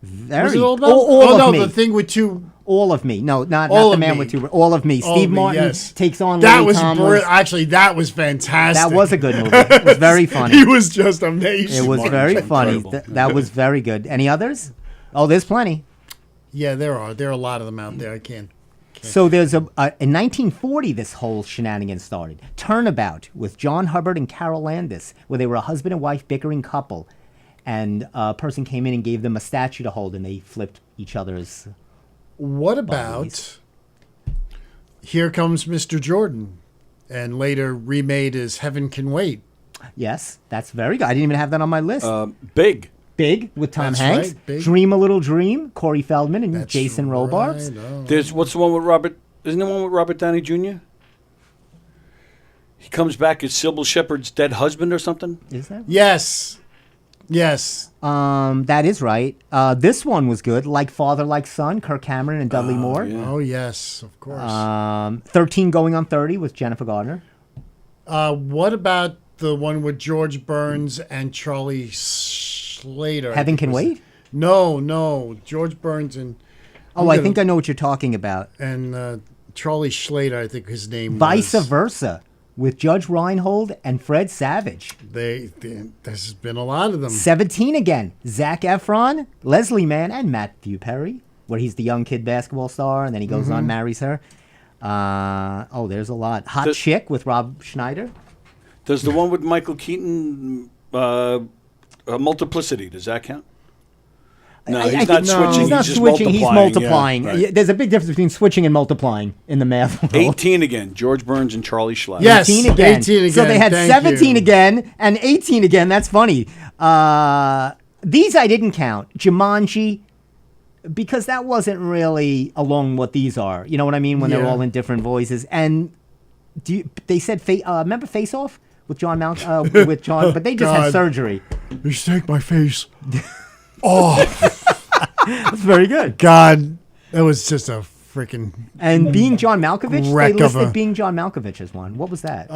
Speaker 3: Was it all about?
Speaker 2: All of
Speaker 3: no,
Speaker 2: me.
Speaker 3: the thing with two.
Speaker 2: All of Me. No, not
Speaker 3: All
Speaker 2: the
Speaker 3: of
Speaker 2: man
Speaker 3: Me.
Speaker 2: with two. All of Me.
Speaker 3: All
Speaker 2: Steve
Speaker 3: of Me,
Speaker 2: Martin
Speaker 3: yes.
Speaker 2: takes on
Speaker 3: That
Speaker 2: Lily
Speaker 3: was
Speaker 2: Tomlin.
Speaker 3: actually, that was fantastic.
Speaker 2: That was a good movie. It was very funny.
Speaker 3: He was just amazing.
Speaker 2: It was very funny.
Speaker 4: incredible.
Speaker 2: That was very good. Any others? Oh, there's plenty.
Speaker 3: Yeah, there are. There are a lot of them out there. I can't.
Speaker 2: So there's in 1940 this whole shenanigan started. Turnabout with John Hubbard and Carol Landis, where they were a husband and wife bickering couple, and a person came in and gave them a statue to hold, and they flipped each other's.
Speaker 3: What about Here Comes Mr. Jordan, and later remade as Heaven Can Wait?
Speaker 2: Yes, that's very good. I didn't even have that on my list.
Speaker 4: Big.
Speaker 2: Big with Tom
Speaker 3: That's
Speaker 2: Hanks.
Speaker 3: right, Big.
Speaker 2: Dream a Little Dream, Corey Feldman and
Speaker 3: That's
Speaker 2: Jason Robards.
Speaker 3: right, oh.
Speaker 4: There's what's the one with Robert? Isn't there one with Robert Downey Jr.? He comes back as Sybil Shepherd's dead husband or something.
Speaker 2: Is that?
Speaker 3: Yes.
Speaker 2: That is right. This one was good. Like Father, Like Son, Kirk Cameron and Dudley Moore.
Speaker 4: yeah.
Speaker 3: Oh, yes, of course.
Speaker 2: 13 Going on 30 with Jennifer Gardner.
Speaker 3: What about the one with George Burns and Charlie Slater?
Speaker 2: Heaven Can Wait?
Speaker 3: No. George Burns and...
Speaker 2: Oh, I think I know what you're talking about.
Speaker 3: And Charlie Slater, I think his name
Speaker 2: Vice
Speaker 3: was.
Speaker 2: Versa with Judge Reinhold and Fred Savage.
Speaker 3: There's been a lot of them.
Speaker 2: 17 again. Zac Efron, Leslie Mann, and Matthew Perry, where he's the young kid basketball star, and then he goes on and marries her. There's a lot. Hot
Speaker 4: The-
Speaker 2: Chick with Rob Schneider.
Speaker 4: Does the one with Michael Keaton, Multiplicity, does that count? No,
Speaker 2: I
Speaker 4: he's
Speaker 2: think-
Speaker 4: not
Speaker 3: no.
Speaker 4: switching.
Speaker 2: He's not
Speaker 4: just
Speaker 2: switching. He's multiplying.
Speaker 4: Yeah, right.
Speaker 2: There's a big difference between switching and multiplying in the math world.
Speaker 4: 18 again. George Burns and Charlie Schlatt.
Speaker 3: Yes.
Speaker 2: 18 again.
Speaker 3: 18 again.
Speaker 2: So they had
Speaker 3: Thank
Speaker 2: 17
Speaker 3: you.
Speaker 2: again and 18 again. That's funny. These I didn't count. Jumanji, because that wasn't really along what these are. You know what I mean? When they're
Speaker 3: Yeah.
Speaker 2: all in different voices. And they said, remember Face Off with John with John, but they just had
Speaker 3: God.
Speaker 2: surgery.
Speaker 3: You take my face. Oh,
Speaker 2: That's very good.
Speaker 3: God. That was just a freaking.
Speaker 2: And Being John Malkovich, they
Speaker 3: Wreck of
Speaker 2: listed
Speaker 3: a-
Speaker 2: Being John Malkovich as one. What was that?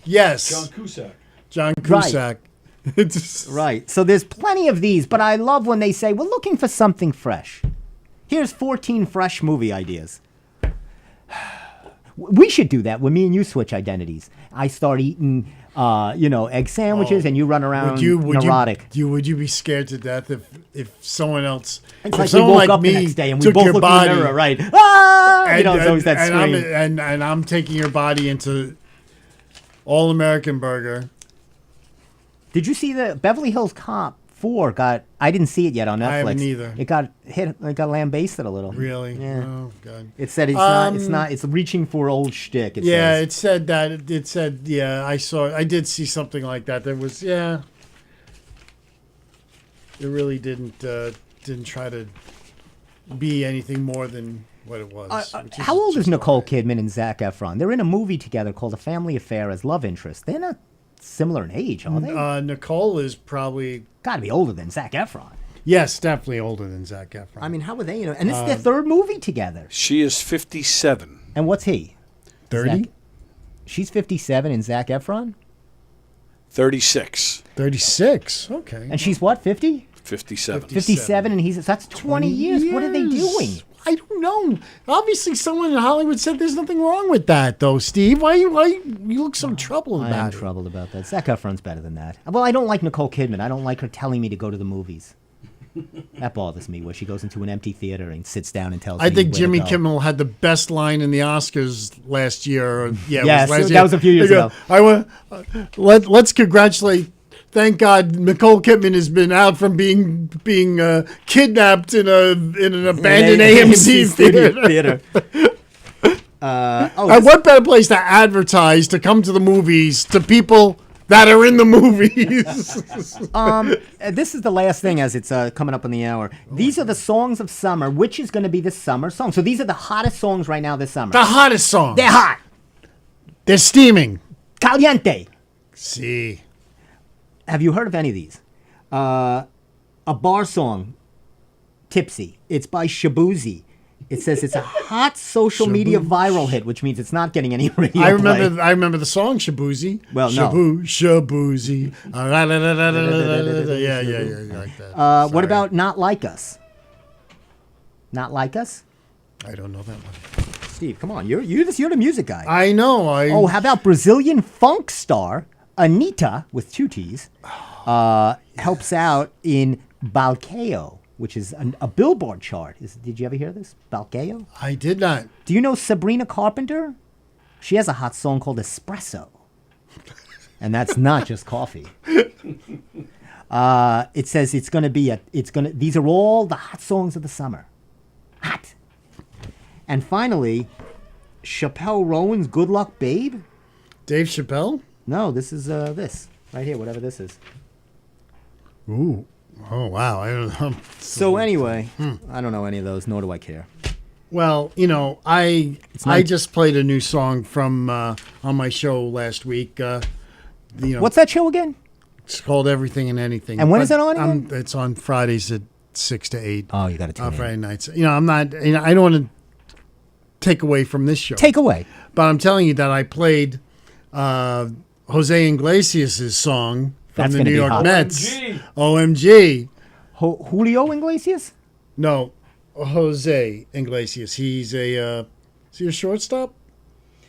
Speaker 3: Yes.
Speaker 4: Cusack.
Speaker 3: John Cusack. It's-
Speaker 2: Right. So there's plenty of these, but I love when they say, we're looking for something fresh. Here's 14 fresh movie ideas. We should do that when me and you switch identities. I start eating, egg sandwiches, and you run around neurotic.
Speaker 3: Would you be scared to death if someone else?
Speaker 2: It's
Speaker 3: if
Speaker 2: like we
Speaker 3: someone
Speaker 2: woke
Speaker 3: like
Speaker 2: up
Speaker 3: me
Speaker 2: the next day and we
Speaker 3: took
Speaker 2: both
Speaker 3: your
Speaker 2: look
Speaker 3: body
Speaker 2: in the mirror, right? Ah!
Speaker 3: And,
Speaker 2: It's always that
Speaker 3: and
Speaker 2: scream.
Speaker 3: and I'm taking your body into All American Burger.
Speaker 2: Did you see the Beverly Hills Cop 4 got? I didn't see it yet on Netflix.
Speaker 3: I haven't either.
Speaker 2: It got hit. It got lambasted a little.
Speaker 3: Really?
Speaker 2: Yeah.
Speaker 3: Oh God.
Speaker 2: It said it's not. It's not. It's reaching for old shtick. It
Speaker 3: Yeah,
Speaker 2: says.
Speaker 3: it said that. It said, yeah, I did see something like that. There was, yeah. It really didn't try to be anything more than what it was. which
Speaker 2: How old is
Speaker 3: just
Speaker 2: Nicole
Speaker 3: all right.
Speaker 2: Kidman and Zac Efron? They're in a movie together called A Family Affair as love interest. They're not similar in age, are they?
Speaker 3: Nicole is probably,
Speaker 2: Got to be older than Zac Efron.
Speaker 3: yes, definitely older than Zac Efron.
Speaker 2: I mean, how are they? And it's their third movie together.
Speaker 4: She is 57.
Speaker 2: And what's he?
Speaker 3: 30?
Speaker 2: Zac- She's 57 and Zac Efron?
Speaker 4: 36.
Speaker 3: 36. Okay.
Speaker 2: And she's what, 50?
Speaker 4: 57.
Speaker 2: 57 and he's, so that's 20 years. What are they doing?
Speaker 3: I don't know. Obviously, someone in Hollywood said there's nothing wrong with that, though. Steve, why you look so troubled
Speaker 2: I
Speaker 3: about
Speaker 2: am
Speaker 3: it?
Speaker 2: troubled about that. Zac Efron's better than that. Well, I don't like Nicole Kidman. I don't like her telling me to go to the movies. That bothers me, where she goes into an empty theater and sits down and tells me
Speaker 3: I think
Speaker 2: where to
Speaker 3: Jimmy
Speaker 2: go.
Speaker 3: Kimmel had the best line in the Oscars last year. Yeah,
Speaker 2: Yes,
Speaker 3: it was last
Speaker 2: that
Speaker 3: year.
Speaker 2: was a few years
Speaker 3: They go,
Speaker 2: ago.
Speaker 3: I want. Let's congratulate. Thank God, Nicole Kidman has been out from being kidnapped in an abandoned AMC theater. And what better place to advertise to come to the movies to people that are in the movies?
Speaker 2: This is the last thing as it's coming up on the hour. These are the songs of summer. Which is going to be the summer song? So these are the hottest songs right now this summer.
Speaker 3: The hottest songs.
Speaker 2: They're hot.
Speaker 3: They're steaming.
Speaker 2: Caliente.
Speaker 3: See.
Speaker 2: Have you heard of any of these? A bar song, Tipsy. It's by Shabuzi. It says it's a hot social media viral hit, which means it's not getting any radio
Speaker 3: I
Speaker 2: play.
Speaker 3: remember the song Shabuzi.
Speaker 2: Well, no.
Speaker 3: Shabuzi. Yeah, like that.
Speaker 2: What about Not Like Us? Not Like Us?
Speaker 3: I don't know that one.
Speaker 2: Steve, come on. You're the music guy.
Speaker 3: I know.
Speaker 2: Oh, how about Brazilian funk star Anitta, with two T's, helps out in Balqueo, which is a Billboard chart. Did you ever hear this? Balqueo?
Speaker 3: I did not.
Speaker 2: Do you know Sabrina Carpenter? She has a hot song called Espresso. And that's not just coffee. It says these are all the hot songs of the summer. Hot. And finally, Chappelle Rowan's Good Luck Babe?
Speaker 3: Dave Chappelle?
Speaker 2: No, this is this right here, whatever this is.
Speaker 3: Ooh. Oh, wow. I don't know.
Speaker 2: So anyway, I don't know any of those, nor do I care.
Speaker 3: Well, I just played a new song from on my show last week.
Speaker 2: What's that show again?
Speaker 3: It's called Everything and Anything.
Speaker 2: And when
Speaker 3: But
Speaker 2: is it on again?
Speaker 3: It's on Fridays at 6 to 8.
Speaker 2: Oh, you got to tune in.
Speaker 3: Friday nights. I'm not. I don't want to take away from this show.
Speaker 2: Take away.
Speaker 3: But I'm telling you that I played Jose Iglesias' song from
Speaker 2: That's
Speaker 3: the
Speaker 2: gonna
Speaker 3: New
Speaker 2: be
Speaker 3: York
Speaker 2: hot.
Speaker 3: Mets. OMG.
Speaker 2: Julio Iglesias?
Speaker 3: No, Jose Iglesias. He's a shortstop?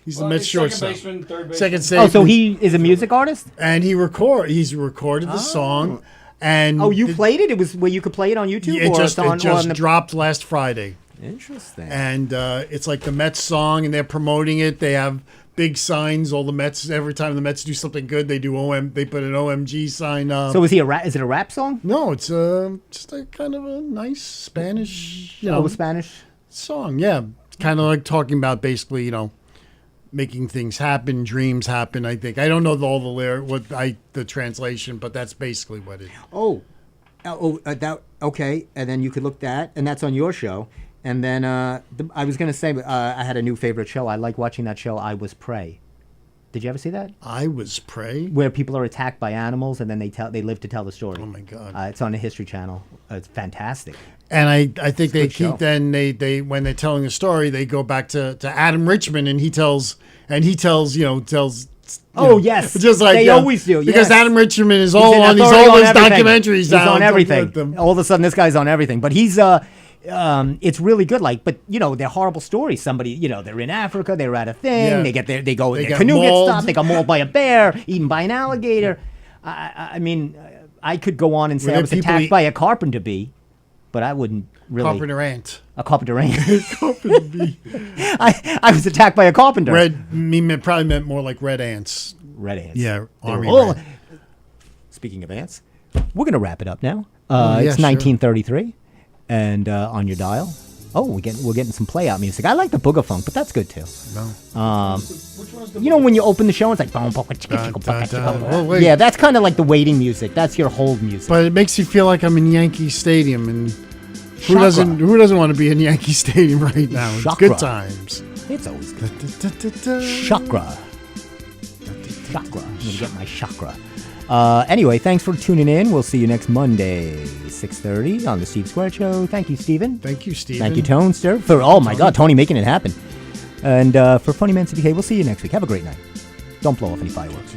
Speaker 3: He's the Mets shortstop.
Speaker 4: Second baseman,
Speaker 3: Second
Speaker 2: Oh,
Speaker 3: baseman.
Speaker 2: so he is a music artist?
Speaker 3: And he's recorded the song. And
Speaker 2: Oh, you played it? It was where you could play it on YouTube?
Speaker 3: It
Speaker 2: or
Speaker 3: just,
Speaker 2: it's on,
Speaker 3: it just
Speaker 2: on the,
Speaker 3: dropped last Friday.
Speaker 2: Interesting.
Speaker 3: And it's like the Mets song, and they're promoting it. They have big signs. All the Mets, every time the Mets do something good, they do They put an OMG sign up.
Speaker 2: So is it a rap song?
Speaker 3: No, it's just a kind of a nice Spanish,
Speaker 2: Spanish
Speaker 3: song. Yeah, it's kind of like talking about basically, making things happen, dreams happen. I think I don't know all the the translation, but that's basically what it is.
Speaker 2: Okay. And then you could look that, and that's on your show. And then I was going to say I had a new favorite show. I like watching that show, I Was Prey. Did you ever see that?
Speaker 3: I Was Prey?
Speaker 2: Where people are attacked by animals, and then they live to tell the story.
Speaker 3: Oh, my God.
Speaker 2: It's on the History Channel. It's fantastic.
Speaker 3: And I think they keep
Speaker 2: show.
Speaker 3: then they when they're telling a story, they go back to Adam Richman, and he tells
Speaker 2: Oh, yes.
Speaker 3: Just like
Speaker 2: they always do.
Speaker 3: Because
Speaker 2: yes.
Speaker 3: Adam Richman is
Speaker 2: He's
Speaker 3: all
Speaker 2: an
Speaker 3: on these
Speaker 2: authority
Speaker 3: all
Speaker 2: on
Speaker 3: those
Speaker 2: everything.
Speaker 3: documentaries.
Speaker 2: He's
Speaker 3: now
Speaker 2: on everything.
Speaker 3: them.
Speaker 2: All of a sudden, this guy's on everything. But he's it's really good. But they're horrible stories. Somebody, they're in Africa. They're at a thing.
Speaker 3: Yeah.
Speaker 2: Their
Speaker 3: They
Speaker 2: canoe
Speaker 3: get mauled.
Speaker 2: gets stopped. They got mauled by a bear, eaten by an alligator. I mean, I could go on and say
Speaker 3: Were
Speaker 2: I
Speaker 3: there
Speaker 2: was
Speaker 3: people
Speaker 2: attacked
Speaker 3: eat-
Speaker 2: by a carpenter bee, but I wouldn't really.
Speaker 3: Carpenter ant.
Speaker 2: A carpenter ant.
Speaker 3: Carpenter bee.
Speaker 2: I was attacked by a carpenter.
Speaker 3: Probably meant more like red ants.
Speaker 2: Red ants.
Speaker 3: Yeah,
Speaker 2: They
Speaker 3: army
Speaker 2: were all-
Speaker 3: red.
Speaker 2: Speaking of ants, we're going to wrap it up now.
Speaker 3: Yeah,
Speaker 2: it's
Speaker 3: sure.
Speaker 2: 1933, and on your dial. Oh, we're getting some play out music. I like the booger funk, but that's good too.
Speaker 3: No.
Speaker 2: When you open the show, it's like
Speaker 3: Well, wait.
Speaker 2: yeah, that's kind of like the waiting music. That's your hold music.
Speaker 3: But it makes you feel like I'm in Yankee Stadium, and who
Speaker 2: Chakra.
Speaker 3: doesn't want to be in Yankee Stadium right now? It's
Speaker 2: Chakra.
Speaker 3: good times.
Speaker 2: It's always good. Chakra. I'm gonna get my chakra. Anyway, thanks for tuning in. We'll see you next Monday, 6:30 on the Steve Square Show. Thank you, Steven.
Speaker 3: Thank you, Steven.
Speaker 2: Thank you, Tonester. My God, Tony making it happen. And for Funny Man CDK, we'll see you next week. Have a great night. Don't blow off any fireworks.